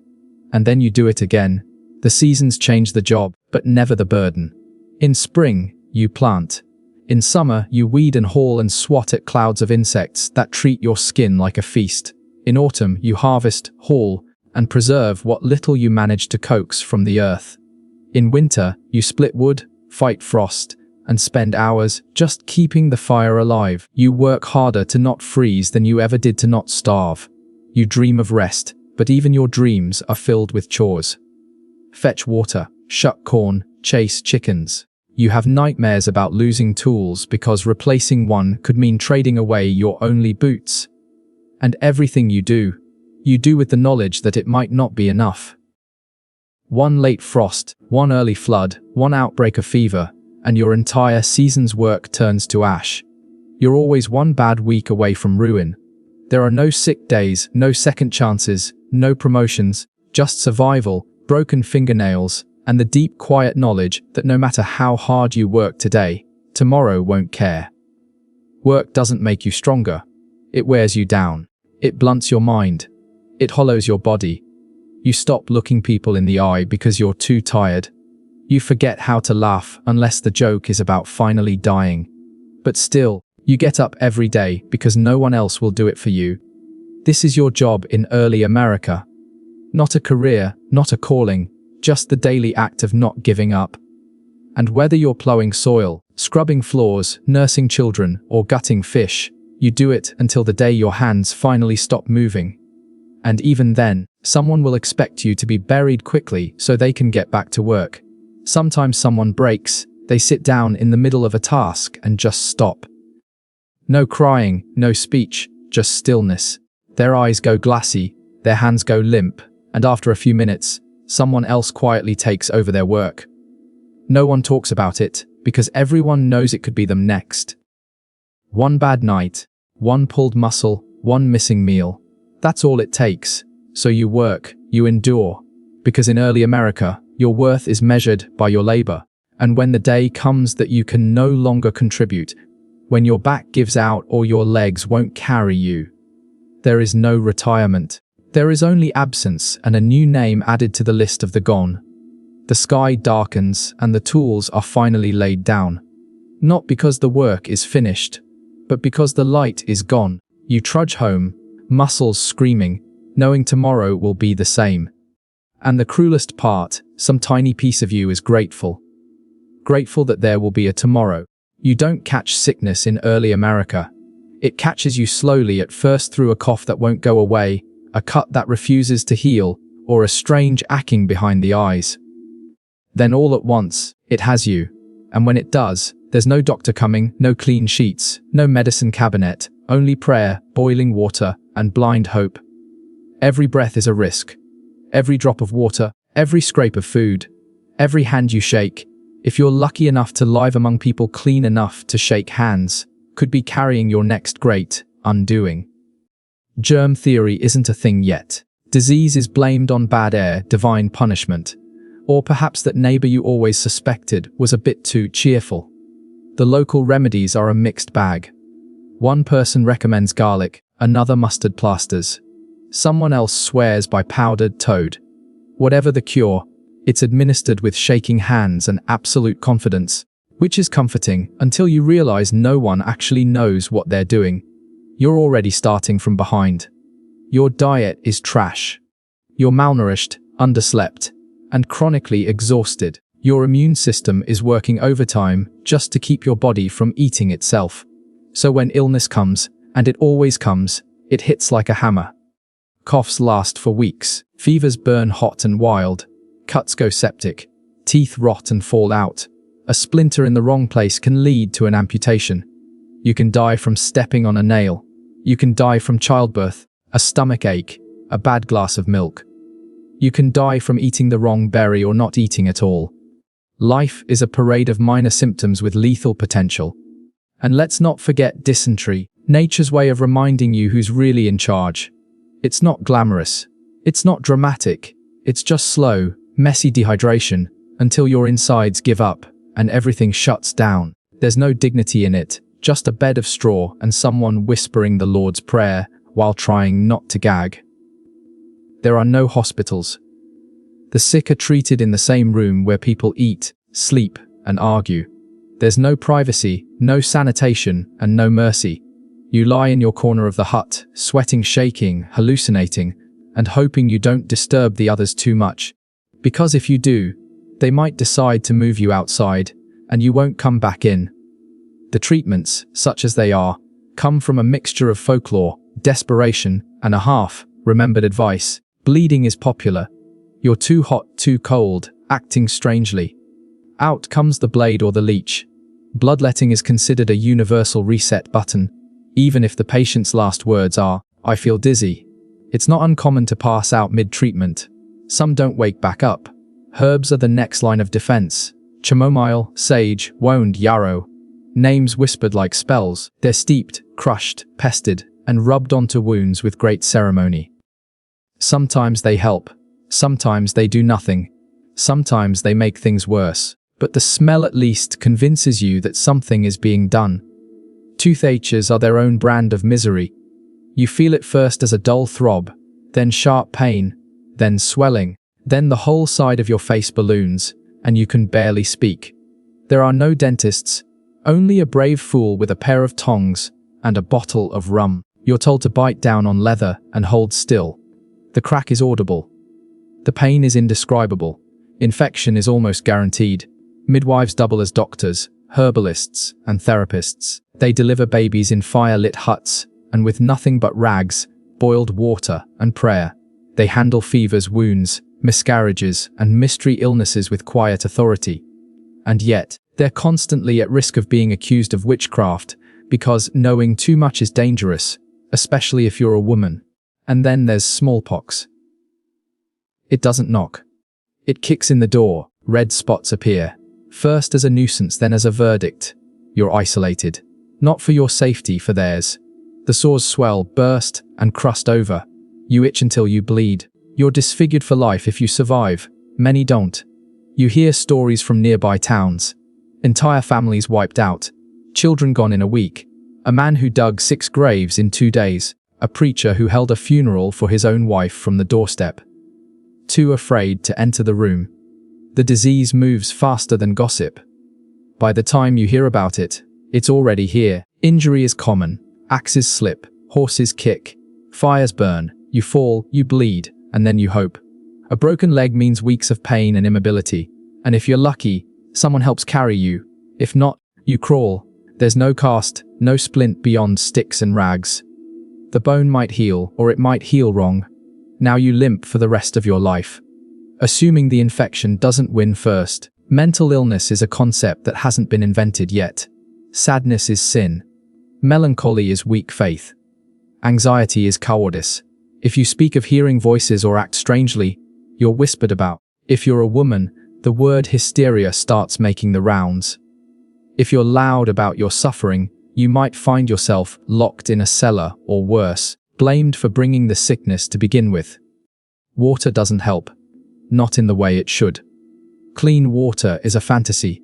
And then you do it again. The seasons change the job, but never the burden. In spring, you plant. In summer, you weed and haul and swat at clouds of insects that treat your skin like a feast. In autumn, you harvest, haul, and preserve what little you manage to coax from the earth. In winter, you split wood, fight frost, and spend hours just keeping the fire alive. You work harder to not freeze than you ever did to not starve. You dream of rest, but even your dreams are filled with chores. Fetch water, shuck corn, chase chickens. You have nightmares about losing tools because replacing one could mean trading away your only boots. And everything you do with the knowledge that it might not be enough. One late frost, one early flood, one outbreak of fever, and your entire season's work turns to ash. You're always one bad week away from ruin. There are no sick days, no second chances, no promotions, just survival, broken fingernails, and the deep quiet knowledge that no matter how hard you work today, tomorrow won't care. Work doesn't make you stronger. It wears you down. It blunts your mind. It hollows your body. You stop looking people in the eye because you're too tired. You forget how to laugh unless the joke is about finally dying. But still, you get up every day because no one else will do it for you. This is your job in early America. Not a career, not a calling, just the daily act of not giving up. And whether you're plowing soil, scrubbing floors, nursing children, or gutting fish, you do it until the day your hands finally stop moving. And even then, someone will expect you to be buried quickly so they can get back to work. Sometimes someone breaks, they sit down in the middle of a task and just stop. No crying, no speech, just stillness. Their eyes go glassy, their hands go limp, and after a few minutes, someone else quietly takes over their work. No one talks about it, because everyone knows it could be them next. One bad night, one pulled muscle, one missing meal. That's all it takes. So you work, you endure. Because in early America, your worth is measured by your labor. And when the day comes that you can no longer contribute, when your back gives out or your legs won't carry you, there is no retirement. There is only absence and a new name added to the list of the gone. The sky darkens and the tools are finally laid down. Not because the work is finished, but because the light is gone. You trudge home, muscles screaming, knowing tomorrow will be the same. And the cruelest part, some tiny piece of you is grateful. Grateful that there will be a tomorrow. You don't catch sickness in early America. It catches you slowly at first through a cough that won't go away, a cut that refuses to heal, or a strange aching behind the eyes. Then all at once, it has you. And when it does, there's no doctor coming, no clean sheets, no medicine cabinet, only prayer, boiling water, and blind hope. Every breath is a risk. Every drop of water, every scrape of food, every hand you shake, if you're lucky enough to live among people clean enough to shake hands, could be carrying your next great undoing. Germ theory isn't a thing yet. Disease is blamed on bad air, divine punishment. Or perhaps that neighbor you always suspected was a bit too cheerful. The local remedies are a mixed bag. One person recommends garlic, another mustard plasters. Someone else swears by powdered toad. Whatever the cure, it's administered with shaking hands and absolute confidence, which is comforting until you realize no one actually knows what they're doing. You're already starting from behind. Your diet is trash. You're malnourished, underslept, and chronically exhausted. Your immune system is working overtime just to keep your body from eating itself. So when illness comes, and it always comes, it hits like a hammer. Coughs last for weeks, fevers burn hot and wild, cuts go septic, teeth rot and fall out. A splinter in the wrong place can lead to an amputation. You can die from stepping on a nail. You can die from childbirth, a stomach ache, a bad glass of milk. You can die from eating the wrong berry or not eating at all. Life is a parade of minor symptoms with lethal potential. And let's not forget dysentery, nature's way of reminding you who's really in charge. It's not glamorous. It's not dramatic. It's just slow, messy dehydration until your insides give up and everything shuts down. There's no dignity in it, just a bed of straw and someone whispering the Lord's Prayer while trying not to gag. There are no hospitals. The sick are treated in the same room where people eat, sleep, and argue. There's no privacy, no sanitation, and no mercy. You lie in your corner of the hut, sweating, shaking, hallucinating, and hoping you don't disturb the others too much. Because if you do, they might decide to move you outside, and you won't come back in. The treatments, such as they are, come from a mixture of folklore, desperation, and a half-remembered advice. Bleeding is popular. You're too hot, too cold, acting strangely. Out comes the blade or the leech. Bloodletting is considered a universal reset button, even if the patient's last words are, "I feel dizzy." It's not uncommon to pass out mid-treatment. Some don't wake back up. Herbs are the next line of defense. Chamomile, sage, wound, yarrow. Names whispered like spells. They're steeped, crushed, pested, and rubbed onto wounds with great ceremony. Sometimes they help. Sometimes they do nothing. Sometimes they make things worse. But the smell at least convinces you that something is being done. Toothaches are their own brand of misery. You feel it first as a dull throb, then sharp pain, then swelling, then the whole side of your face balloons, and you can barely speak. There are no dentists, only a brave fool with a pair of tongs and a bottle of rum. You're told to bite down on leather and hold still. The crack is audible. The pain is indescribable. Infection is almost guaranteed. Midwives double as doctors, herbalists, and therapists. They deliver babies in fire-lit huts, and with nothing but rags, boiled water, and prayer. They handle fevers, wounds, miscarriages, and mystery illnesses with quiet authority. And yet, they're constantly at risk of being accused of witchcraft, because knowing too much is dangerous, especially if you're a woman. And then there's smallpox. It doesn't knock. It kicks in the door, red spots appear. First as a nuisance, then as a verdict. You're isolated. Not for your safety, for theirs. The sores swell, burst, and crust over. You itch until you bleed. You're disfigured for life if you survive. Many don't. You hear stories from nearby towns. Entire families wiped out. Children gone in a week. A man who dug 6 graves in 2 days. A preacher who held a funeral for his own wife from the doorstep. Too afraid to enter the room. The disease moves faster than gossip. By the time you hear about it, it's already here. Injury is common. Axes slip, horses kick, fires burn, you fall, you bleed, and then you hope. A broken leg means weeks of pain and immobility. And if you're lucky, someone helps carry you. If not, you crawl. There's no cast, no splint beyond sticks and rags. The bone might heal, or it might heal wrong. Now you limp for the rest of your life. Assuming the infection doesn't win first. Mental illness is a concept that hasn't been invented yet. Sadness is sin. Melancholy is weak faith. Anxiety is cowardice. If you speak of hearing voices or act strangely, you're whispered about. If you're a woman, the word hysteria starts making the rounds. If you're loud about your suffering, you might find yourself locked in a cellar or worse, blamed for bringing the sickness to begin with. Water doesn't help. Not in the way it should. Clean water is a fantasy.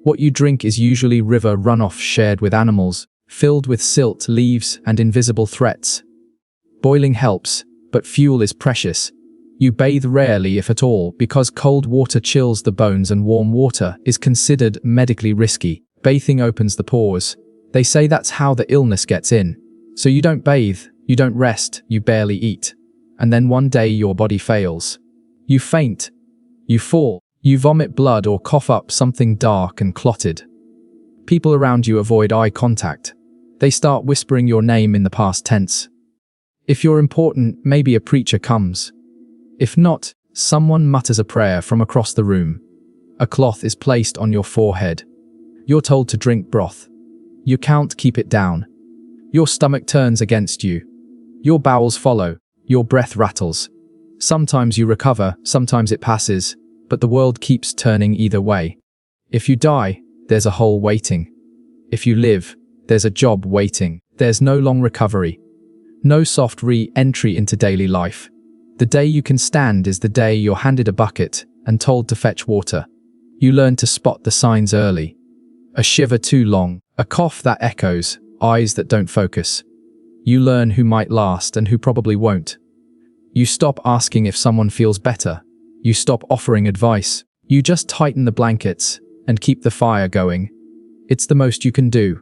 What you drink is usually river runoff shared with animals, filled with silt, leaves, and invisible threats. Boiling helps, but fuel is precious. You bathe rarely, if at all, because cold water chills the bones and warm water is considered medically risky. Bathing opens the pores. They say that's how the illness gets in. So you don't bathe, you don't rest, you barely eat. And then one day your body fails. You faint. You fall. You vomit blood or cough up something dark and clotted. People around you avoid eye contact. They start whispering your name in the past tense. If you're important, maybe a preacher comes. If not, someone mutters a prayer from across the room. A cloth is placed on your forehead. You're told to drink broth. You can't keep it down. Your stomach turns against you. Your bowels follow. Your breath rattles. Sometimes you recover, sometimes it passes, but the world keeps turning either way. If you die, there's a hole waiting. If you live, there's a job waiting. There's no long recovery. No soft re-entry into daily life. The day you can stand is the day you're handed a bucket and told to fetch water. You learn to spot the signs early. A shiver too long, a cough that echoes, eyes that don't focus. You learn who might last and who probably won't. You stop asking if someone feels better. You stop offering advice. You just tighten the blankets and keep the fire going. It's the most you can do.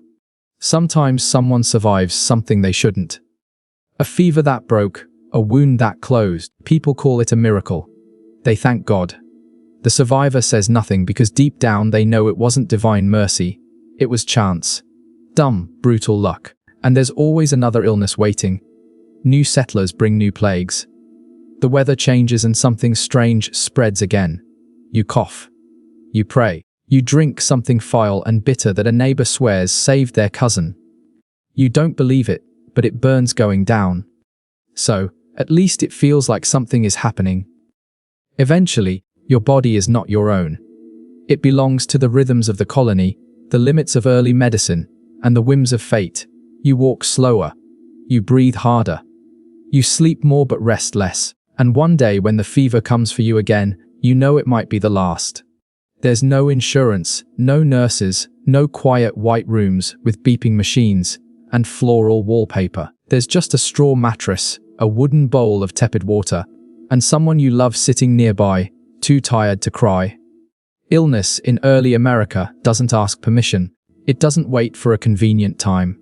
Sometimes someone survives something they shouldn't. A fever that broke, a wound that closed. People call it a miracle. They thank God. The survivor says nothing because deep down they know it wasn't divine mercy. It was chance. Dumb, brutal luck. And there's always another illness waiting. New settlers bring new plagues. The weather changes and something strange spreads again. You cough. You pray. You drink something foul and bitter that a neighbor swears saved their cousin. You don't believe it, but it burns going down. So, at least it feels like something is happening. Eventually, your body is not your own. It belongs to the rhythms of the colony, the limits of early medicine, and the whims of fate. You walk slower. You breathe harder. You sleep more but rest less. And one day when the fever comes for you again, you know it might be the last. There's no insurance, no nurses, no quiet white rooms with beeping machines and floral wallpaper. There's just a straw mattress, a wooden bowl of tepid water, and someone you love sitting nearby, too tired to cry. Illness in early America doesn't ask permission. It doesn't wait for a convenient time.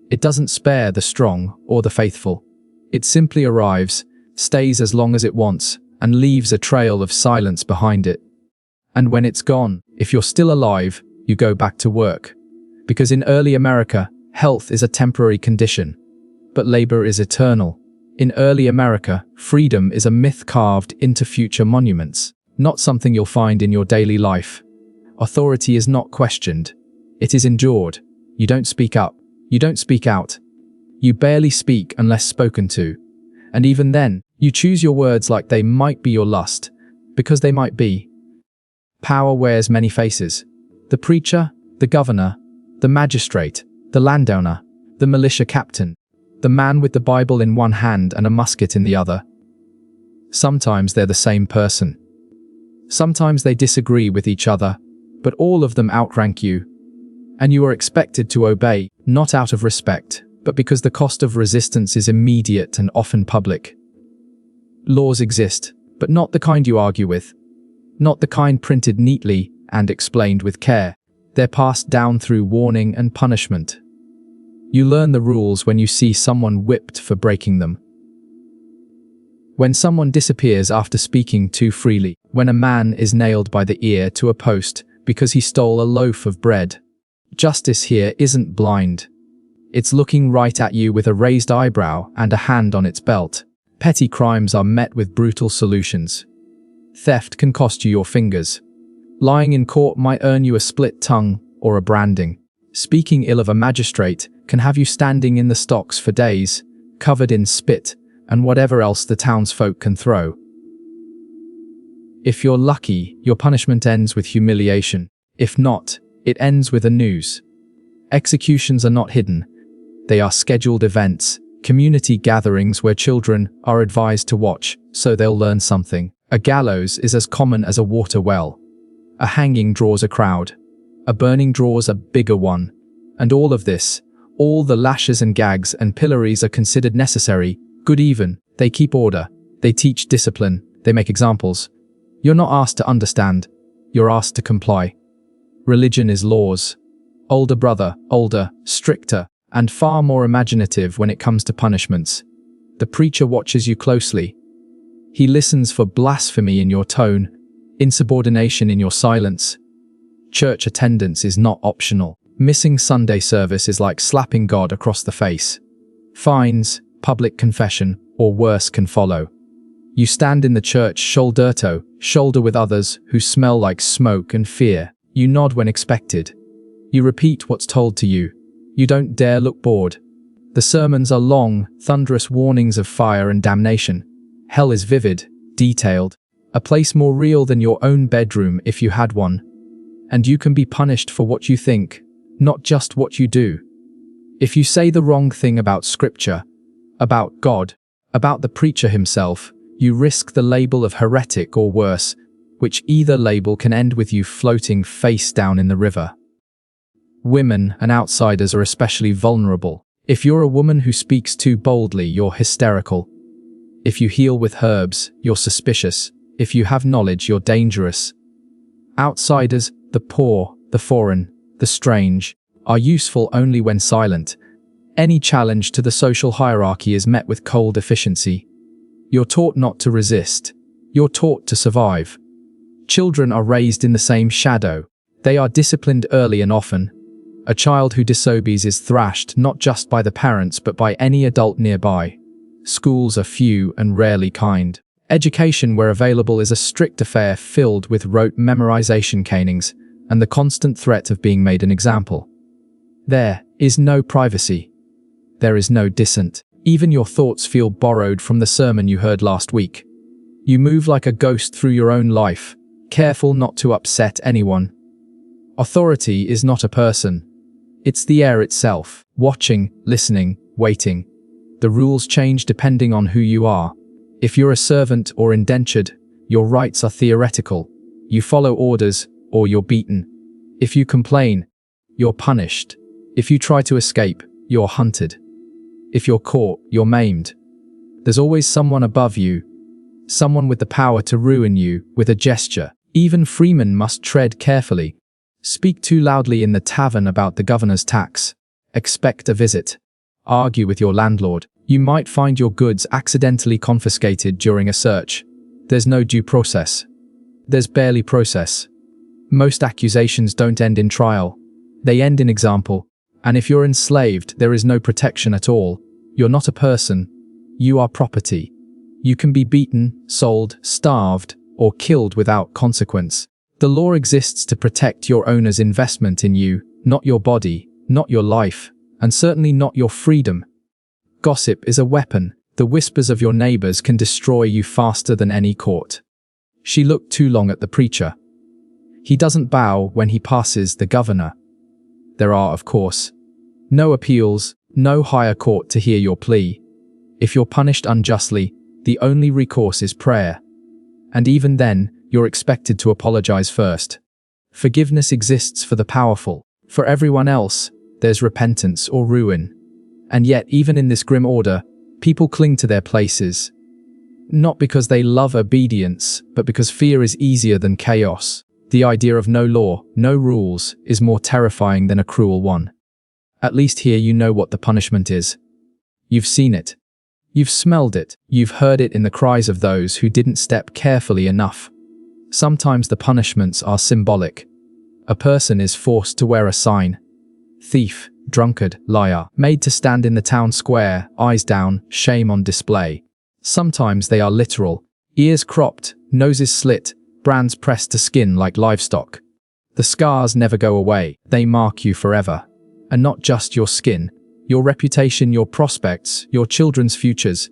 It doesn't spare the strong or the faithful. It simply arrives, stays as long as it wants, and leaves a trail of silence behind it. And when it's gone, if you're still alive, you go back to work. Because in early America, health is a temporary condition, but labor is eternal. In early America, freedom is a myth carved into future monuments, not something you'll find in your daily life. Authority is not questioned. It is endured. You don't speak up. You don't speak out. You barely speak unless spoken to. And even then, you choose your words like they might be your lust, because they might be. Power wears many faces. The preacher, the governor, the magistrate, the landowner, the militia captain, the man with the Bible in one hand and a musket in the other. Sometimes they're the same person. Sometimes they disagree with each other, but all of them outrank you. And you are expected to obey, not out of respect, but because the cost of resistance is immediate and often public. Laws exist, but not the kind you argue with. Not the kind printed neatly and explained with care. They're passed down through warning and punishment. You learn the rules when you see someone whipped for breaking them. When someone disappears after speaking too freely. When a man is nailed by the ear to a post because he stole a loaf of bread. Justice here isn't blind. It's looking right at you with a raised eyebrow and a hand on its belt. Petty crimes are met with brutal solutions. Theft can cost you your fingers. Lying in court might earn you a split tongue or a branding. Speaking ill of a magistrate can have you standing in the stocks for days, covered in spit and whatever else the townsfolk can throw. If you're lucky, your punishment ends with humiliation. If not, it ends with a noose. Executions are not hidden. They are scheduled events, community gatherings where children are advised to watch, so they'll learn something. A gallows is as common as a water well. A hanging draws a crowd. A burning draws a bigger one. And all of this, all the lashes and gags and pillories are considered necessary, good even. They keep order. They teach discipline. They make examples. You're not asked to understand. You're asked to comply. Religion is laws. Older brother, older, stricter, and far more imaginative when it comes to punishments. The preacher watches you closely. He listens for blasphemy in your tone, insubordination in your silence. Church attendance is not optional. Missing Sunday service is like slapping God across the face. Fines, public confession, or worse can follow. You stand in the church shoulder to shoulder with others who smell like smoke and fear. You nod when expected. You repeat what's told to you. You don't dare look bored. The sermons are long, thunderous warnings of fire and damnation. Hell is vivid, detailed, a place more real than your own bedroom if you had one. And you can be punished for what you think, not just what you do. If you say the wrong thing about Scripture, about God, about the preacher himself, you risk the label of heretic or worse, which either label can end with you floating face down in the river. Women and outsiders are especially vulnerable. If you're a woman who speaks too boldly, you're hysterical. If you heal with herbs, you're suspicious. If you have knowledge, you're dangerous. Outsiders, the poor, the foreign, the strange, are useful only when silent. Any challenge to the social hierarchy is met with cold efficiency. You're taught not to resist. You're taught to survive. Children are raised in the same shadow. They are disciplined early and often. A child who disobeys is thrashed not just by the parents but by any adult nearby. Schools are few and rarely kind. Education where available is a strict affair filled with rote memorization canings and the constant threat of being made an example. There is no privacy. There is no dissent. Even your thoughts feel borrowed from the sermon you heard last week. You move like a ghost through your own life, careful not to upset anyone. Authority is not a person. It's the air itself, watching, listening, waiting. The rules change depending on who you are. If you're a servant or indentured, your rights are theoretical. You follow orders, or you're beaten. If you complain, you're punished. If you try to escape, you're hunted. If you're caught, you're maimed. There's always someone above you, someone with the power to ruin you with a gesture. Even freemen must tread carefully. Speak too loudly in the tavern about the governor's tax. Expect a visit. Argue with your landlord. You might find your goods accidentally confiscated during a search. There's no due process. There's barely process. Most accusations don't end in trial. They end in example. And if you're enslaved, there is no protection at all. You're not a person. You are property. You can be beaten, sold, starved, or killed without consequence. The law exists to protect your owner's investment in you, not your body, not your life, and certainly not your freedom. Gossip is a weapon. The whispers of your neighbors can destroy you faster than any court. She looked too long at the preacher. He doesn't bow when he passes the governor. There are, of course, no appeals, no higher court to hear your plea. If you're punished unjustly, the only recourse is prayer. And even then, you're expected to apologize first. Forgiveness exists for the powerful. For everyone else, there's repentance or ruin. And yet, even in this grim order, people cling to their places. Not because they love obedience, but because fear is easier than chaos. The idea of no law, no rules, is more terrifying than a cruel one. At least here you know what the punishment is. You've seen it. You've smelled it. You've heard it in the cries of those who didn't step carefully enough. Sometimes the punishments are symbolic. A person is forced to wear a sign. Thief, drunkard, liar, made to stand in the town square, eyes down, shame on display. Sometimes they are literal. Ears cropped, noses slit, brands pressed to skin like livestock. The scars never go away. They mark you forever. And not just your skin, your reputation, your prospects, your children's futures.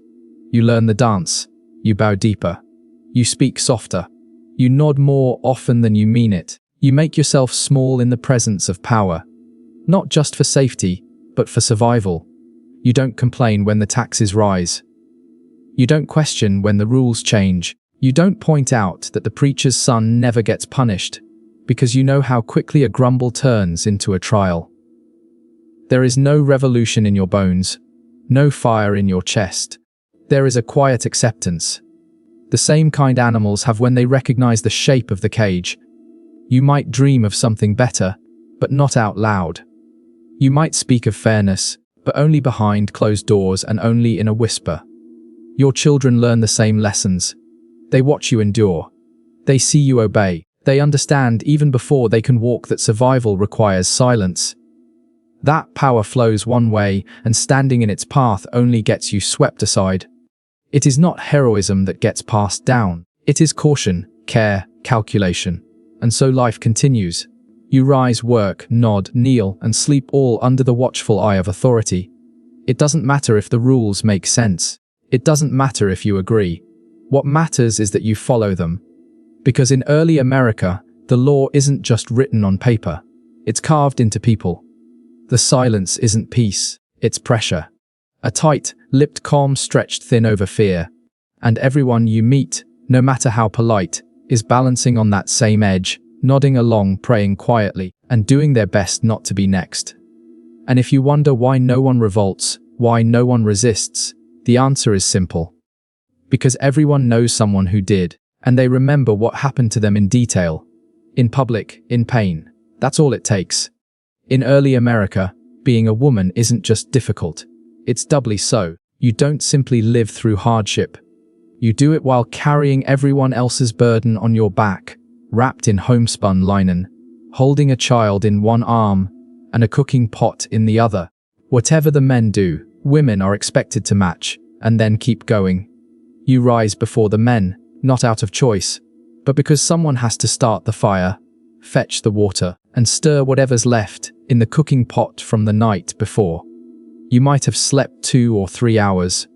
You learn the dance. You bow deeper. You speak softer. You nod more often than you mean it. You make yourself small in the presence of power. Not just for safety, but for survival. You don't complain when the taxes rise. You don't question when the rules change. You don't point out that the preacher's son never gets punished, because you know how quickly a grumble turns into a trial. There is no revolution in your bones, no fire in your chest. There is a quiet acceptance. The same kind animals have when they recognize the shape of the cage. You might dream of something better, but not out loud. You might speak of fairness, but only behind closed doors and only in a whisper. Your children learn the same lessons. They watch you endure. They see you obey. They understand even before they can walk that survival requires silence. That power flows one way, and standing in its path only gets you swept aside. It is not heroism that gets passed down. It is caution, care, calculation. And so life continues. You rise, work, nod, kneel, and sleep all under the watchful eye of authority. It doesn't matter if the rules make sense. It doesn't matter if you agree. What matters is that you follow them. Because in early America, the law isn't just written on paper. It's carved into people. The silence isn't peace, it's pressure. A tight-lipped calm stretched thin over fear. And everyone you meet, no matter how polite, is balancing on that same edge, nodding along, praying quietly, and doing their best not to be next. And if you wonder why no one revolts, why no one resists, the answer is simple. Because everyone knows someone who did, and they remember what happened to them in detail. In public, in pain. That's all it takes. In early America, being a woman isn't just difficult. It's doubly so. You don't simply live through hardship. You do it while carrying everyone else's burden on your back, wrapped in homespun linen, holding a child in one arm and a cooking pot in the other. Whatever the men do, women are expected to match, and then keep going. You rise before the men, not out of choice, but because someone has to start the fire, fetch the water, and stir whatever's left in the cooking pot from the night before. You might have slept 2 or 3 hours,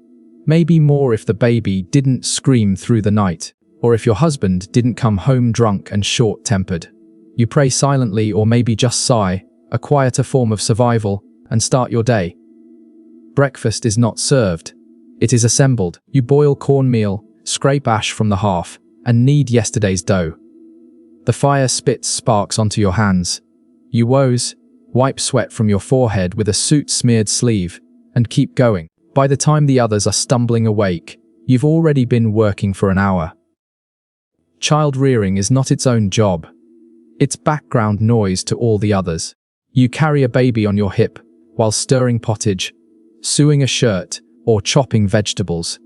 maybe more if the baby didn't scream through the night, or if your husband didn't come home drunk and short-tempered. You pray silently or maybe just sigh, a quieter form of survival, and start your day. Breakfast is not served. It is assembled. You boil cornmeal, scrape ash from the hearth, and knead yesterday's dough. The fire spits sparks onto your hands. You woes, wipe sweat from your forehead with a soot-smeared sleeve, and keep going. By the time the others are stumbling awake, you've already been working for an hour. Child rearing is not its own job. It's background noise to all the others. You carry a baby on your hip while stirring pottage, sewing a shirt, or chopping vegetables.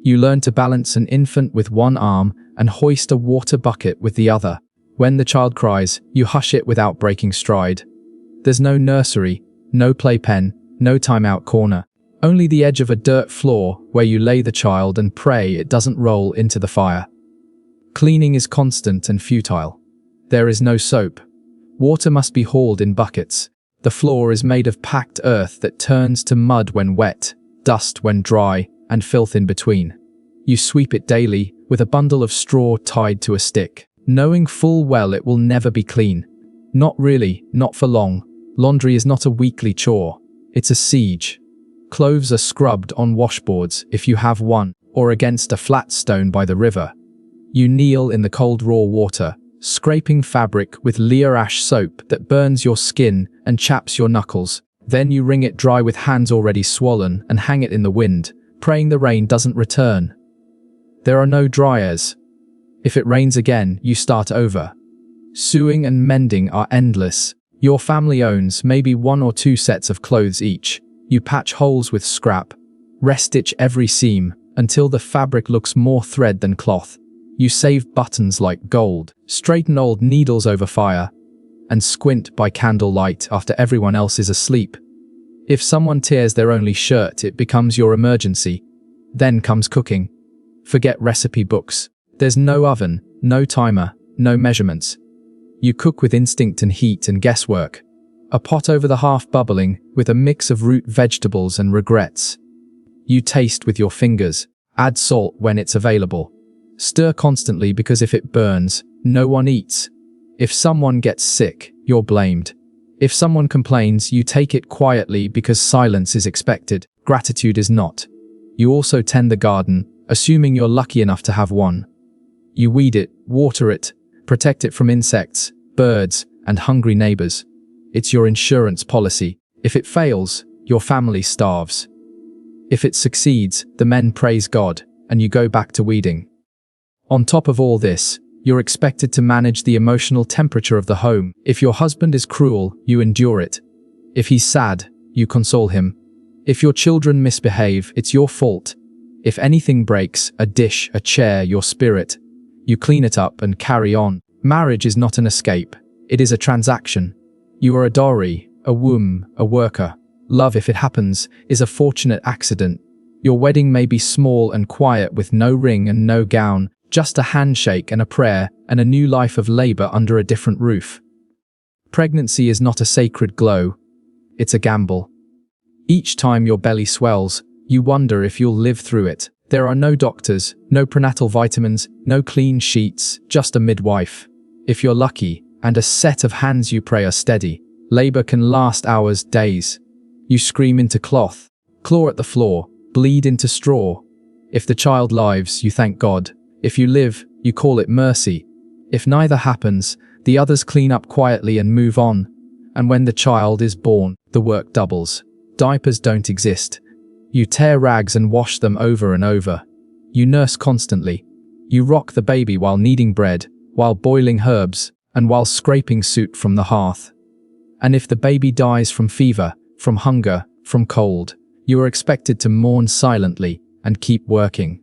You learn to balance an infant with one arm and hoist a water bucket with the other. When the child cries, you hush it without breaking stride. There's no nursery, no playpen, no timeout corner. Only the edge of a dirt floor where you lay the child and pray it doesn't roll into the fire. Cleaning is constant and futile. There is no soap. Water must be hauled in buckets. The floor is made of packed earth that turns to mud when wet, dust when dry, and filth in between. You sweep it daily with a bundle of straw tied to a stick, knowing full well it will never be clean. Not really, not for long. Laundry is not a weekly chore. It's a siege. Clothes are scrubbed on washboards, if you have one, or against a flat stone by the river. You kneel in the cold raw water, scraping fabric with Lear ash soap that burns your skin and chaps your knuckles. Then you wring it dry with hands already swollen and hang it in the wind, praying the rain doesn't return. There are no dryers. If it rains again, you start over. Sewing and mending are endless. Your family owns maybe 1 or 2 sets of clothes each. You patch holes with scrap, restitch every seam until the fabric looks more thread than cloth. You save buttons like gold, straighten old needles over fire, and squint by candlelight after everyone else is asleep. If someone tears their only shirt, it becomes your emergency. Then comes cooking. Forget recipe books. There's no oven, no timer, no measurements. You cook with instinct and heat and guesswork. A pot over the hearth bubbling with a mix of root vegetables and regrets. You taste with your fingers, add salt when it's available. Stir constantly because if it burns, no one eats. If someone gets sick, you're blamed. If someone complains, you take it quietly because silence is expected, gratitude is not. You also tend the garden, assuming you're lucky enough to have one. You weed it, water it, protect it from insects, birds, and hungry neighbors. It's your insurance policy. If it fails, your family starves. If it succeeds, the men praise God, and you go back to weeding. On top of all this, you're expected to manage the emotional temperature of the home. If your husband is cruel, you endure it. If he's sad, you console him. If your children misbehave, it's your fault. If anything breaks, a dish, a chair, your spirit, You clean it up and carry on. Marriage is not an escape. It is a transaction. You are a dowry, a womb, a worker. Love, if it happens, is a fortunate accident. Your wedding may be small and quiet with no ring and no gown, just a handshake and a prayer and a new life of labor under a different roof. Pregnancy is not a sacred glow. It's a gamble. Each time your belly swells, you wonder if you'll live through it. There are no doctors, no prenatal vitamins, no clean sheets, just a midwife. If you're lucky, and a set of hands you pray are steady, labor can last hours, days. You scream into cloth, claw at the floor, bleed into straw. If the child lives, you thank God. If you live, you call it mercy. If neither happens, the others clean up quietly and move on. And when the child is born, the work doubles. Diapers don't exist. You tear rags and wash them over and over. You nurse constantly. You rock the baby while kneading bread, while boiling herbs, and while scraping soot from the hearth. And if the baby dies from fever, from hunger, from cold, you are expected to mourn silently and keep working.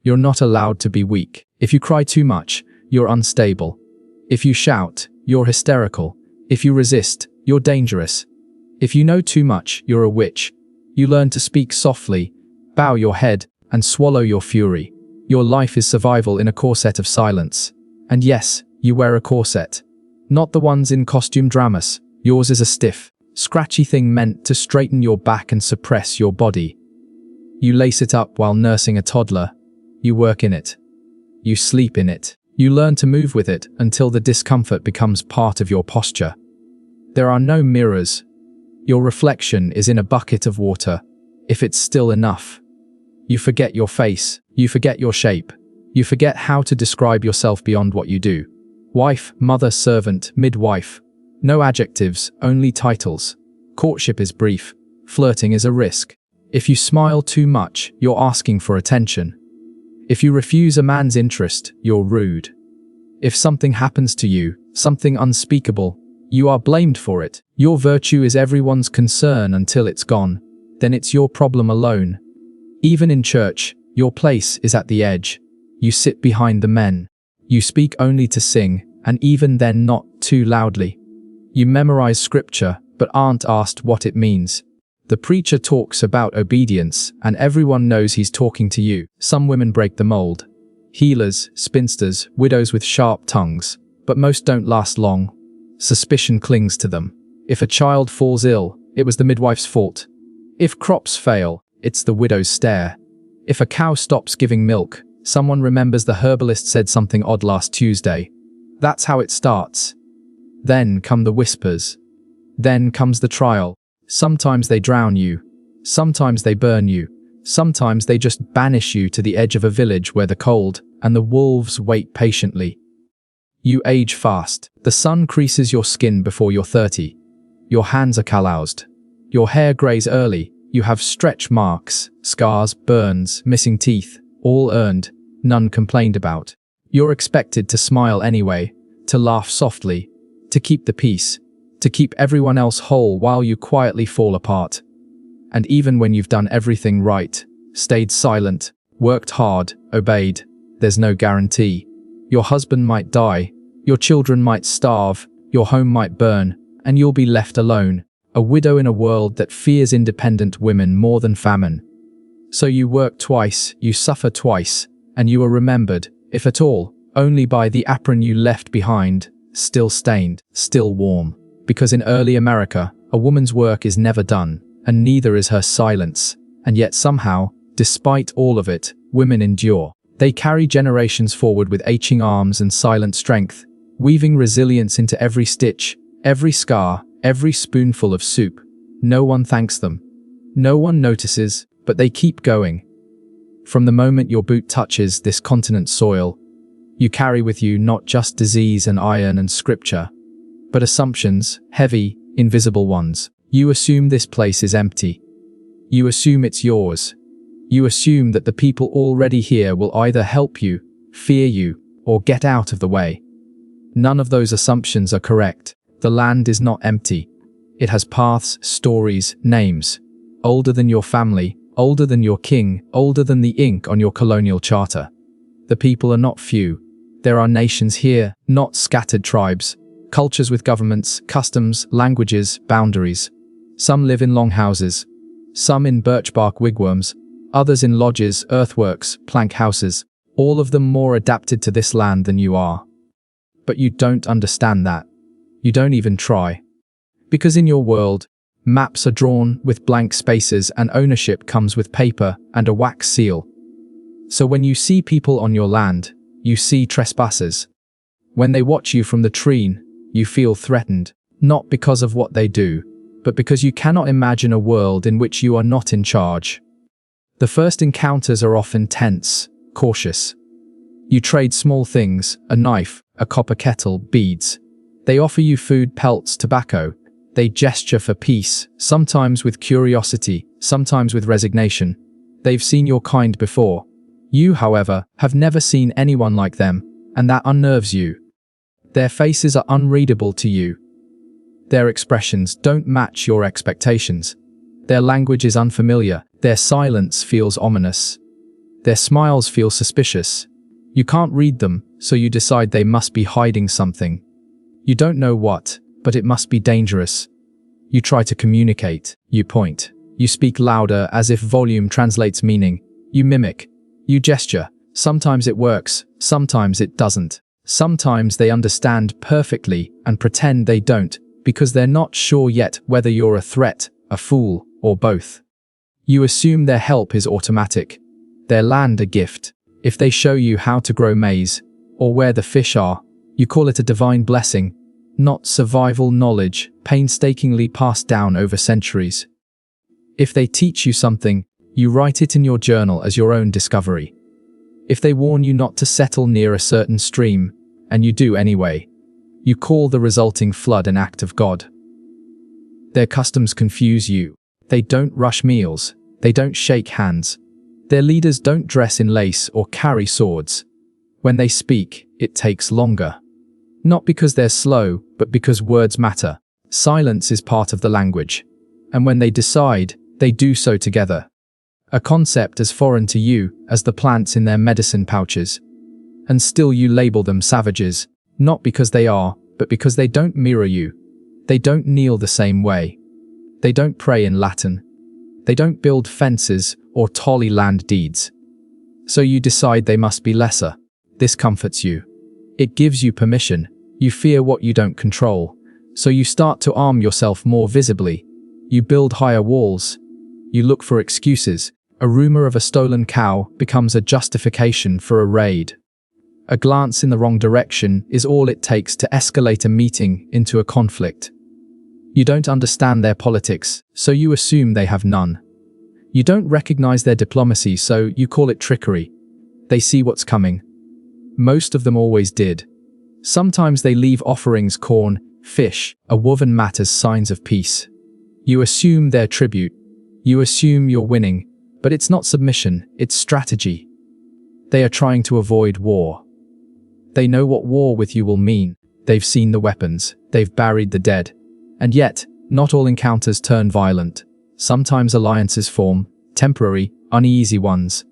You're not allowed to be weak. If you cry too much, you're unstable. If you shout, you're hysterical. If you resist, you're dangerous. If you know too much, you're a witch. You learn to speak softly, bow your head, and swallow your fury. Your life is survival in a corset of silence. And yes, you wear a corset. Not the ones in costume dramas. Yours is a stiff, scratchy thing meant to straighten your back and suppress your body. You lace it up while nursing a toddler. You work in it. You sleep in it. You learn to move with it until the discomfort becomes part of your posture. There are no mirrors. Your reflection is in a bucket of water, if it's still enough. You forget your face, you forget your shape, you forget how to describe yourself beyond what you do. Wife, mother, servant, midwife. No adjectives, only titles. Courtship is brief. Flirting is a risk. If you smile too much, you're asking for attention. If you refuse a man's interest, you're rude. If something happens to you, something unspeakable, you are blamed for it. Your virtue is everyone's concern until it's gone. Then it's your problem alone. Even in church, your place is at the edge. You sit behind the men. You speak only to sing, and even then not too loudly. You memorize scripture, but aren't asked what it means. The preacher talks about obedience, and everyone knows he's talking to you. Some women break the mold. Healers, spinsters, widows with sharp tongues. But most don't last long. Suspicion clings to them. If a child falls ill, it was the midwife's fault. If crops fail, it's the widow's stare. If a cow stops giving milk, someone remembers the herbalist said something odd last Tuesday. That's how it starts. Then come the whispers. Then comes the trial. Sometimes they drown you. Sometimes they burn you. Sometimes they just banish you to the edge of a village where the cold and the wolves wait patiently. You age fast. The sun creases your skin before you're 30. Your hands are calloused. Your hair grays early. You have stretch marks, scars, burns, missing teeth, all earned, none complained about. You're expected to smile anyway, to laugh softly, to keep the peace, to keep everyone else whole while you quietly fall apart. And even when you've done everything right, stayed silent, worked hard, obeyed, there's no guarantee. Your husband might die, your children might starve, your home might burn, and you'll be left alone, a widow in a world that fears independent women more than famine. So you work twice, you suffer twice, and you are remembered, if at all, only by the apron you left behind, still stained, still warm. Because in early America, a woman's work is never done, and neither is her silence. And yet somehow, despite all of it, women endure. They carry generations forward with aching arms and silent strength, weaving resilience into every stitch, every scar, every spoonful of soup. No one thanks them. No one notices, but they keep going. From the moment your boot touches this continent's soil, you carry with you not just disease and iron and scripture, but assumptions, heavy, invisible ones. You assume this place is empty. You assume it's yours. You assume that the people already here will either help you, fear you, or get out of the way. None of those assumptions are correct. The land is not empty. It has paths, stories, names. Older than your family, older than your king, older than the ink on your colonial charter. The people are not few. There are nations here, not scattered tribes. Cultures with governments, customs, languages, boundaries. Some live in longhouses. Some in birchbark wigwams. Others in lodges, earthworks, plank houses. All of them more adapted to this land than you are. But you don't understand that. You don't even try. Because in your world, maps are drawn with blank spaces and ownership comes with paper and a wax seal. So when you see people on your land, you see trespassers. When they watch you from the tree, you feel threatened, not because of what they do, but because you cannot imagine a world in which you are not in charge. The first encounters are often tense, cautious. You trade small things, a knife, a copper kettle, beads. They offer you food, pelts, tobacco. They gesture for peace, sometimes with curiosity, sometimes with resignation. They've seen your kind before. You, however, have never seen anyone like them, and that unnerves you. Their faces are unreadable to you. Their expressions don't match your expectations. Their language is unfamiliar. Their silence feels ominous. Their smiles feel suspicious. You can't read them, so you decide they must be hiding something. You don't know what, but it must be dangerous. You try to communicate. You point. You speak louder as if volume translates meaning. You mimic. You gesture. Sometimes it works, sometimes it doesn't. Sometimes they understand perfectly and pretend they don't, because they're not sure yet whether you're a threat, a fool, or both. You assume their help is automatic, their land a gift. If they show you how to grow maize, or where the fish are, you call it a divine blessing, not survival knowledge painstakingly passed down over centuries. If they teach you something, you write it in your journal as your own discovery. If they warn you not to settle near a certain stream, and you do anyway, you call the resulting flood an act of God. Their customs confuse you. They don't rush meals. They don't shake hands. Their leaders don't dress in lace or carry swords. When they speak, it takes longer. Not because they're slow, but because words matter. Silence is part of the language. And when they decide, they do so together. A concept as foreign to you as the plants in their medicine pouches. And still you label them savages, not because they are, but because they don't mirror you. They don't kneel the same way. They don't pray in Latin. They don't build fences or tolly land deeds. So you decide they must be lesser. This comforts you. It gives you permission. You fear what you don't control. So you start to arm yourself more visibly. You build higher walls. You look for excuses. A rumor of a stolen cow becomes a justification for a raid. A glance in the wrong direction is all it takes to escalate a meeting into a conflict. You don't understand their politics, so you assume they have none. You don't recognize their diplomacy, so you call it trickery. They see what's coming. Most of them always did. Sometimes they leave offerings, corn, fish, a woven mat as signs of peace. You assume their tribute. You assume you're winning, but it's not submission, it's strategy. They are trying to avoid war. They know what war with you will mean. They've seen the weapons. They've buried the dead. And yet, not all encounters turn violent. Sometimes alliances form, temporary, uneasy ones.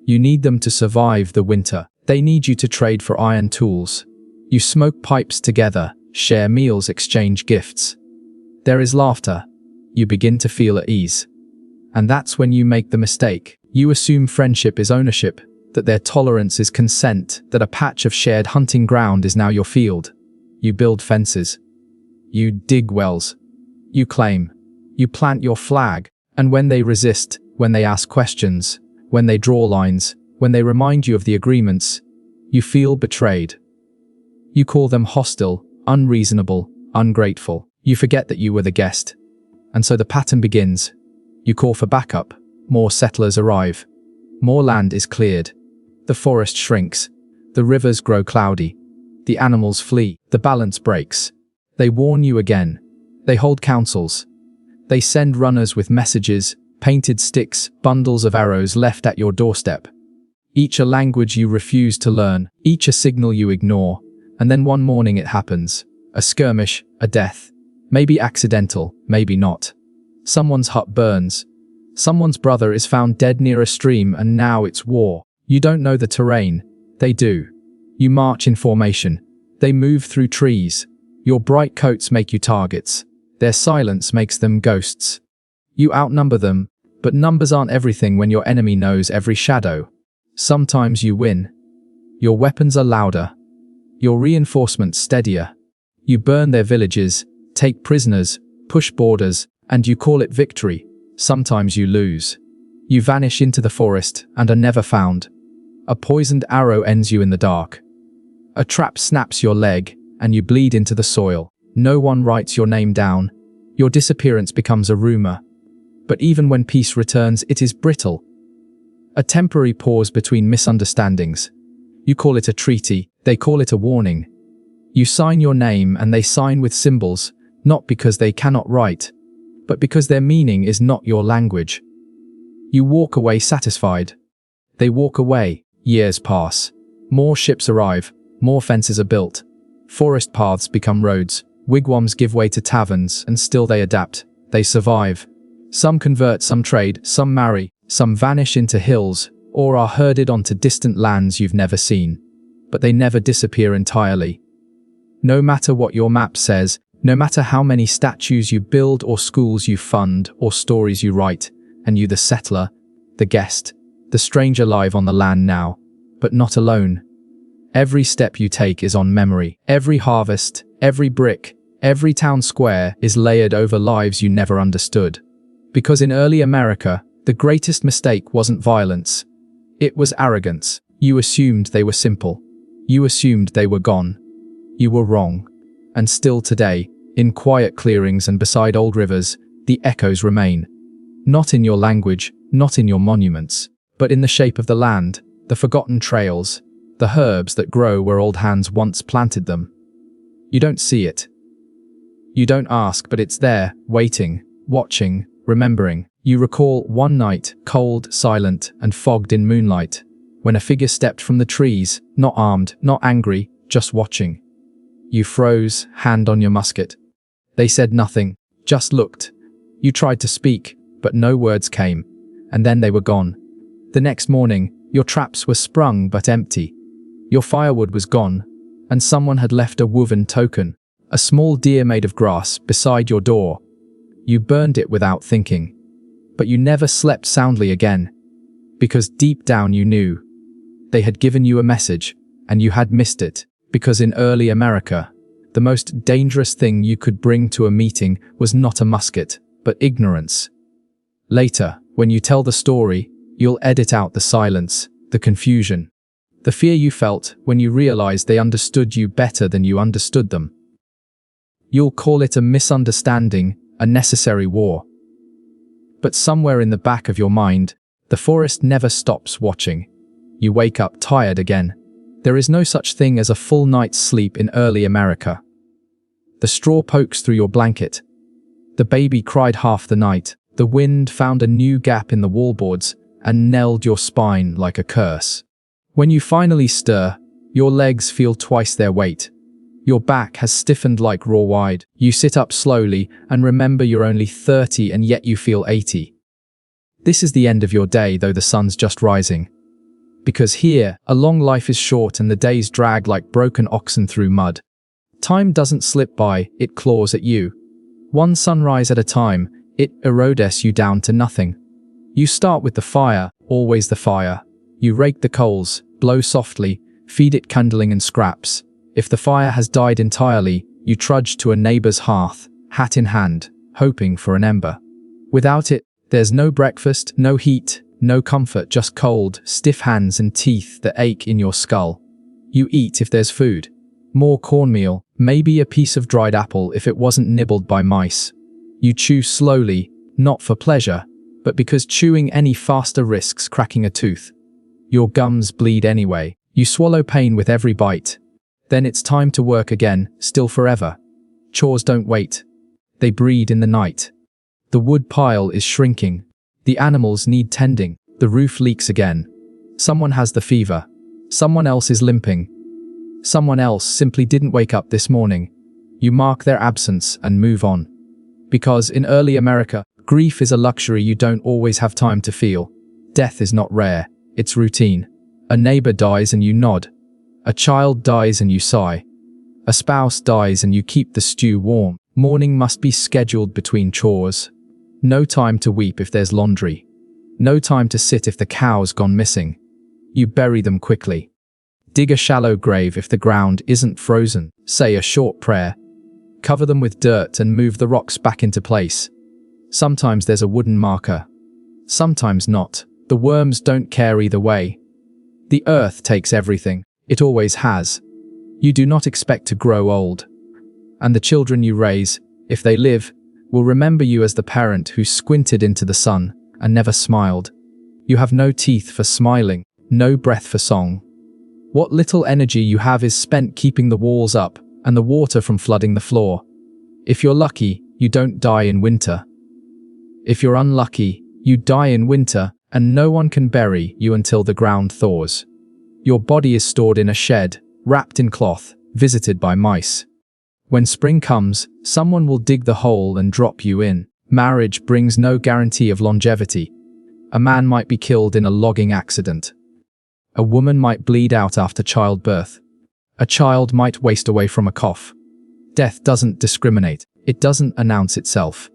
You need them to survive the winter. They need you to trade for iron tools. You smoke pipes together, share meals, exchange gifts. There is laughter. You begin to feel at ease. And that's when you make the mistake. You assume friendship is ownership, that their tolerance is consent, that a patch of shared hunting ground is now your field. You build fences. You dig wells. You claim. You plant your flag. And when they resist, when they ask questions, when they draw lines, when they remind you of the agreements, you feel betrayed. You call them hostile, unreasonable, ungrateful. You forget that you were the guest. And so the pattern begins. You call for backup. More settlers arrive. More land is cleared. The forest shrinks. The rivers grow cloudy. The animals flee. The balance breaks. They warn you again. They hold councils. They send runners with messages, painted sticks, bundles of arrows left at your doorstep. Each a language you refuse to learn, each a signal you ignore. And then one morning it happens. A skirmish, a death. Maybe accidental, maybe not. Someone's hut burns. Someone's brother is found dead near a stream, and now it's war. You don't know the terrain. They do. You march in formation. They move through trees. Your bright coats make you targets. Their silence makes them ghosts. You outnumber them, but numbers aren't everything when your enemy knows every shadow. Sometimes you win. Your weapons are louder. Your reinforcements steadier. You burn their villages, take prisoners, push borders, and you call it victory. Sometimes you lose. You vanish into the forest and are never found. A poisoned arrow ends you in the dark. A trap snaps your leg, and you bleed into the soil. No one writes your name down. Your disappearance becomes a rumor. But even when peace returns, it is brittle. A temporary pause between misunderstandings. You call it a treaty, they call it a warning. You sign your name and they sign with symbols, not because they cannot write, but because their meaning is not your language. You walk away satisfied. They walk away. Years pass. More ships arrive. More fences are built. Forest paths become roads. Wigwams give way to taverns, and still they adapt. They survive. Some convert, some trade, some marry, some vanish into hills, or are herded onto distant lands you've never seen. But they never disappear entirely. No matter what your map says, no matter how many statues you build or schools you fund or stories you write, and you the settler, the guest, the stranger live on the land now, but not alone. Every step you take is on memory. Every harvest, every brick, every town square is layered over lives you never understood. Because in early America, the greatest mistake wasn't violence. It was arrogance. You assumed they were simple. You assumed they were gone. You were wrong. And still today, in quiet clearings and beside old rivers, the echoes remain. Not in your language, not in your monuments, but in the shape of the land, the forgotten trails, the herbs that grow where old hands once planted them. You don't see it. You don't ask, but it's there, waiting, watching, remembering. You recall one night, cold, silent, and fogged in moonlight, when a figure stepped from the trees, not armed, not angry, just watching. You froze, hand on your musket. They said nothing, just looked. You tried to speak, but no words came, and then they were gone. The next morning, your traps were sprung but empty. Your firewood was gone, and someone had left a woven token, a small deer made of grass, beside your door. You burned it without thinking. But you never slept soundly again, because deep down you knew. They had given you a message, and you had missed it, because in early America, the most dangerous thing you could bring to a meeting was not a musket, but ignorance. Later, when you tell the story, you'll edit out the silence, the confusion, the fear you felt when you realized they understood you better than you understood them. You'll call it a misunderstanding, a necessary war. But somewhere in the back of your mind, the forest never stops watching. You wake up tired again. There is no such thing as a full night's sleep in early America. The straw pokes through your blanket. The baby cried half the night. The wind found a new gap in the wallboards and knelled your spine like a curse. When you finally stir, your legs feel twice their weight. Your back has stiffened like raw hide. You sit up slowly and remember you're only 30 and yet you feel 80. This is the end of your day, though the sun's just rising. Because here, a long life is short and the days drag like broken oxen through mud. Time doesn't slip by, it claws at you. One sunrise at a time, it erodes you down to nothing. You start with the fire, always the fire. You rake the coals, blow softly, feed it kindling and scraps. If the fire has died entirely, you trudge to a neighbor's hearth, hat in hand, hoping for an ember. Without it, there's no breakfast, no heat, no comfort, just cold, stiff hands and teeth that ache in your skull. You eat if there's food. More cornmeal, maybe a piece of dried apple if it wasn't nibbled by mice. You chew slowly, not for pleasure, but because chewing any faster risks cracking a tooth. Your gums bleed anyway. You swallow pain with every bite. Then it's time to work again, still forever. Chores don't wait. They breed in the night. The wood pile is shrinking. The animals need tending. The roof leaks again. Someone has the fever. Someone else is limping. Someone else simply didn't wake up this morning. You mark their absence and move on. Because in early America, grief is a luxury you don't always have time to feel. Death is not rare. It's routine. A neighbor dies and you nod. A child dies and you sigh. A spouse dies and you keep the stew warm. Mourning must be scheduled between chores. No time to weep if there's laundry. No time to sit if the cow's gone missing. You bury them quickly. Dig a shallow grave if the ground isn't frozen. Say a short prayer. Cover them with dirt and move the rocks back into place. Sometimes there's a wooden marker. Sometimes not. The worms don't care either way. The earth takes everything. It always has. You do not expect to grow old. And the children you raise, if they live, will remember you as the parent who squinted into the sun and never smiled. You have no teeth for smiling, no breath for song. What little energy you have is spent keeping the walls up and the water from flooding the floor. If you're lucky, you don't die in winter. If you're unlucky, you die in winter and no one can bury you until the ground thaws. Your body is stored in a shed, wrapped in cloth, visited by mice. When spring comes, someone will dig the hole and drop you in. Marriage brings no guarantee of longevity. A man might be killed in a logging accident. A woman might bleed out after childbirth. A child might waste away from a cough. Death doesn't discriminate. It doesn't announce itself.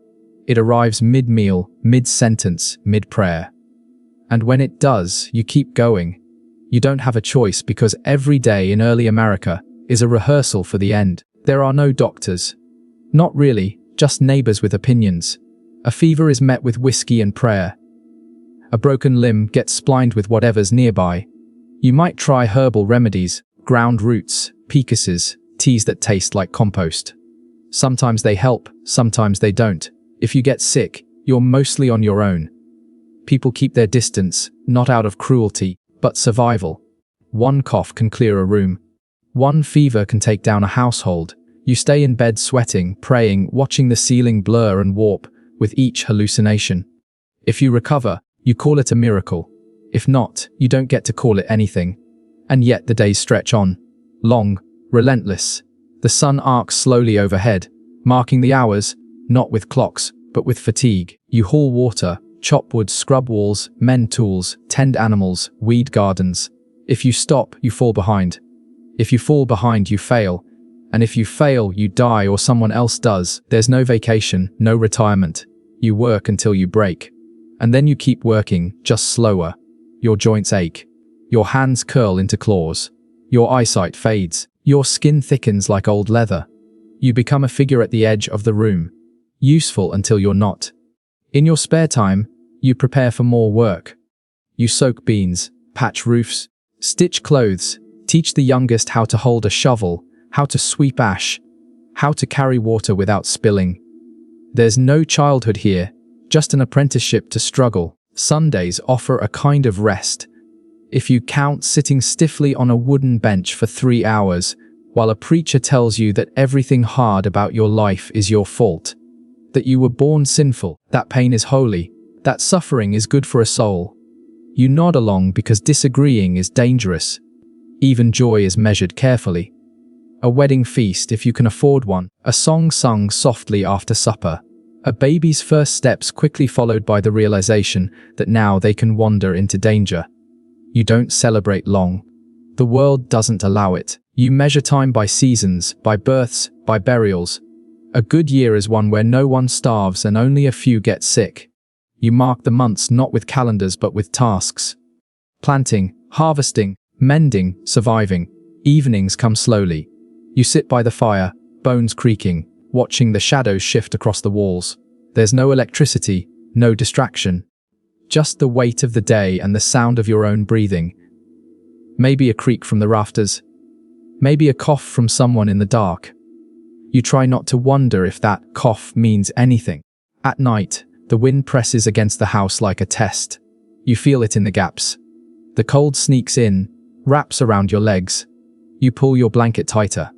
It arrives mid-meal, mid-sentence, mid-prayer. And when it does, you keep going. You don't have a choice because every day in early America is a rehearsal for the end. There are no doctors. Not really, just neighbors with opinions. A fever is met with whiskey and prayer. A broken limb gets splined with whatever's nearby. You might try herbal remedies, ground roots, picuses, teas that taste like compost. Sometimes they help, sometimes they don't. If you get sick, you're mostly on your own. People keep their distance, not out of cruelty, but survival. One cough can clear a room. One fever can take down a household. You stay in bed sweating, praying, watching the ceiling blur and warp with each hallucination. If you recover, you call it a miracle. If not, you don't get to call it anything. And yet the days stretch on. Long, relentless. The sun arcs slowly overhead, marking the hours, not with clocks, but with fatigue. You haul water, chop wood, scrub walls, mend tools, tend animals, weed gardens. If you stop, you fall behind. If you fall behind, you fail. And if you fail, you die or someone else does. There's no vacation, no retirement. You work until you break. And then you keep working, just slower. Your joints ache. Your hands curl into claws. Your eyesight fades. Your skin thickens like old leather. You become a figure at the edge of the room. Useful until you're not. In your spare time, you prepare for more work. You soak beans, patch roofs, stitch clothes, teach the youngest how to hold a shovel, how to sweep ash, how to carry water without spilling. There's no childhood here, just an apprenticeship to struggle. Sundays offer a kind of rest. If you count sitting stiffly on a wooden bench for 3 hours, while a preacher tells you that everything hard about your life is your fault, that you were born sinful, that pain is holy, that suffering is good for a soul. You nod along because disagreeing is dangerous. Even joy is measured carefully. A wedding feast if you can afford one, a song sung softly after supper, a baby's first steps quickly followed by the realization that now they can wander into danger. You don't celebrate long. The world doesn't allow it. You measure time by seasons, by births, by burials. A good year is one where no one starves and only a few get sick. You mark the months not with calendars but with tasks. Planting, harvesting, mending, surviving. Evenings come slowly. You sit by the fire, bones creaking, watching the shadows shift across the walls. There's no electricity, no distraction. Just the weight of the day and the sound of your own breathing. Maybe a creak from the rafters. Maybe a cough from someone in the dark. You try not to wonder if that cough means anything. At night, the wind presses against the house like a test. You feel it in the gaps. The cold sneaks in, wraps around your legs. You pull your blanket tighter.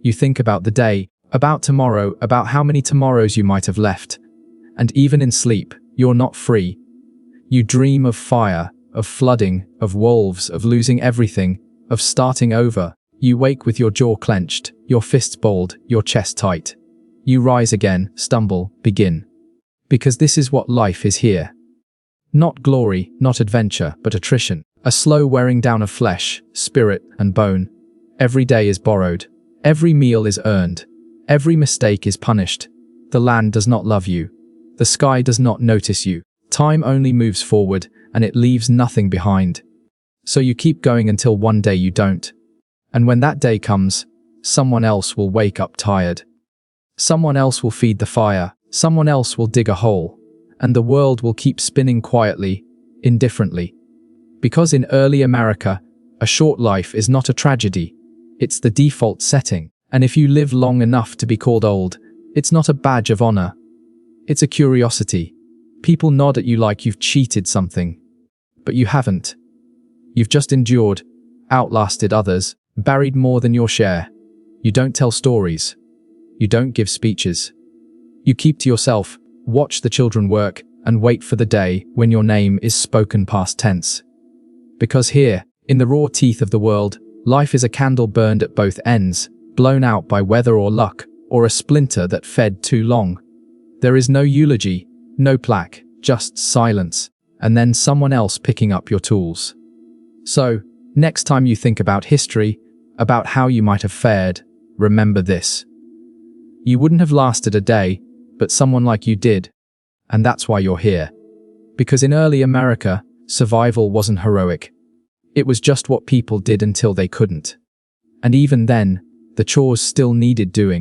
You think about the day, about tomorrow, about how many tomorrows you might have left. And even in sleep, you're not free. You dream of fire, of flooding, of wolves, of losing everything, of starting over. You wake with your jaw clenched, your fists balled, your chest tight. You rise again, stumble, begin. Because this is what life is here. Not glory, not adventure, but attrition. A slow wearing down of flesh, spirit, and bone. Every day is borrowed. Every meal is earned. Every mistake is punished. The land does not love you. The sky does not notice you. Time only moves forward, and it leaves nothing behind. So you keep going until one day you don't. And when that day comes, someone else will wake up tired. Someone else will feed the fire. Someone else will dig a hole. And the world will keep spinning quietly, indifferently. Because in early America, a short life is not a tragedy. It's the default setting. And if you live long enough to be called old, it's not a badge of honor. It's a curiosity. People nod at you like you've cheated something. But you haven't. You've just endured, outlasted others, buried more than your share. You don't tell stories. You don't give speeches. You keep to yourself, watch the children work, and wait for the day when your name is spoken past tense. Because here, in the raw teeth of the world, life is a candle burned at both ends, blown out by weather or luck, or a splinter that fed too long. There is no eulogy, no plaque, just silence, and then someone else picking up your tools. So, next time you think about history, about how you might have fared, remember this. You wouldn't have lasted a day, but someone like you did. And that's why you're here. Because in early America, survival wasn't heroic. It was just what people did until they couldn't. And even then, the chores still needed doing.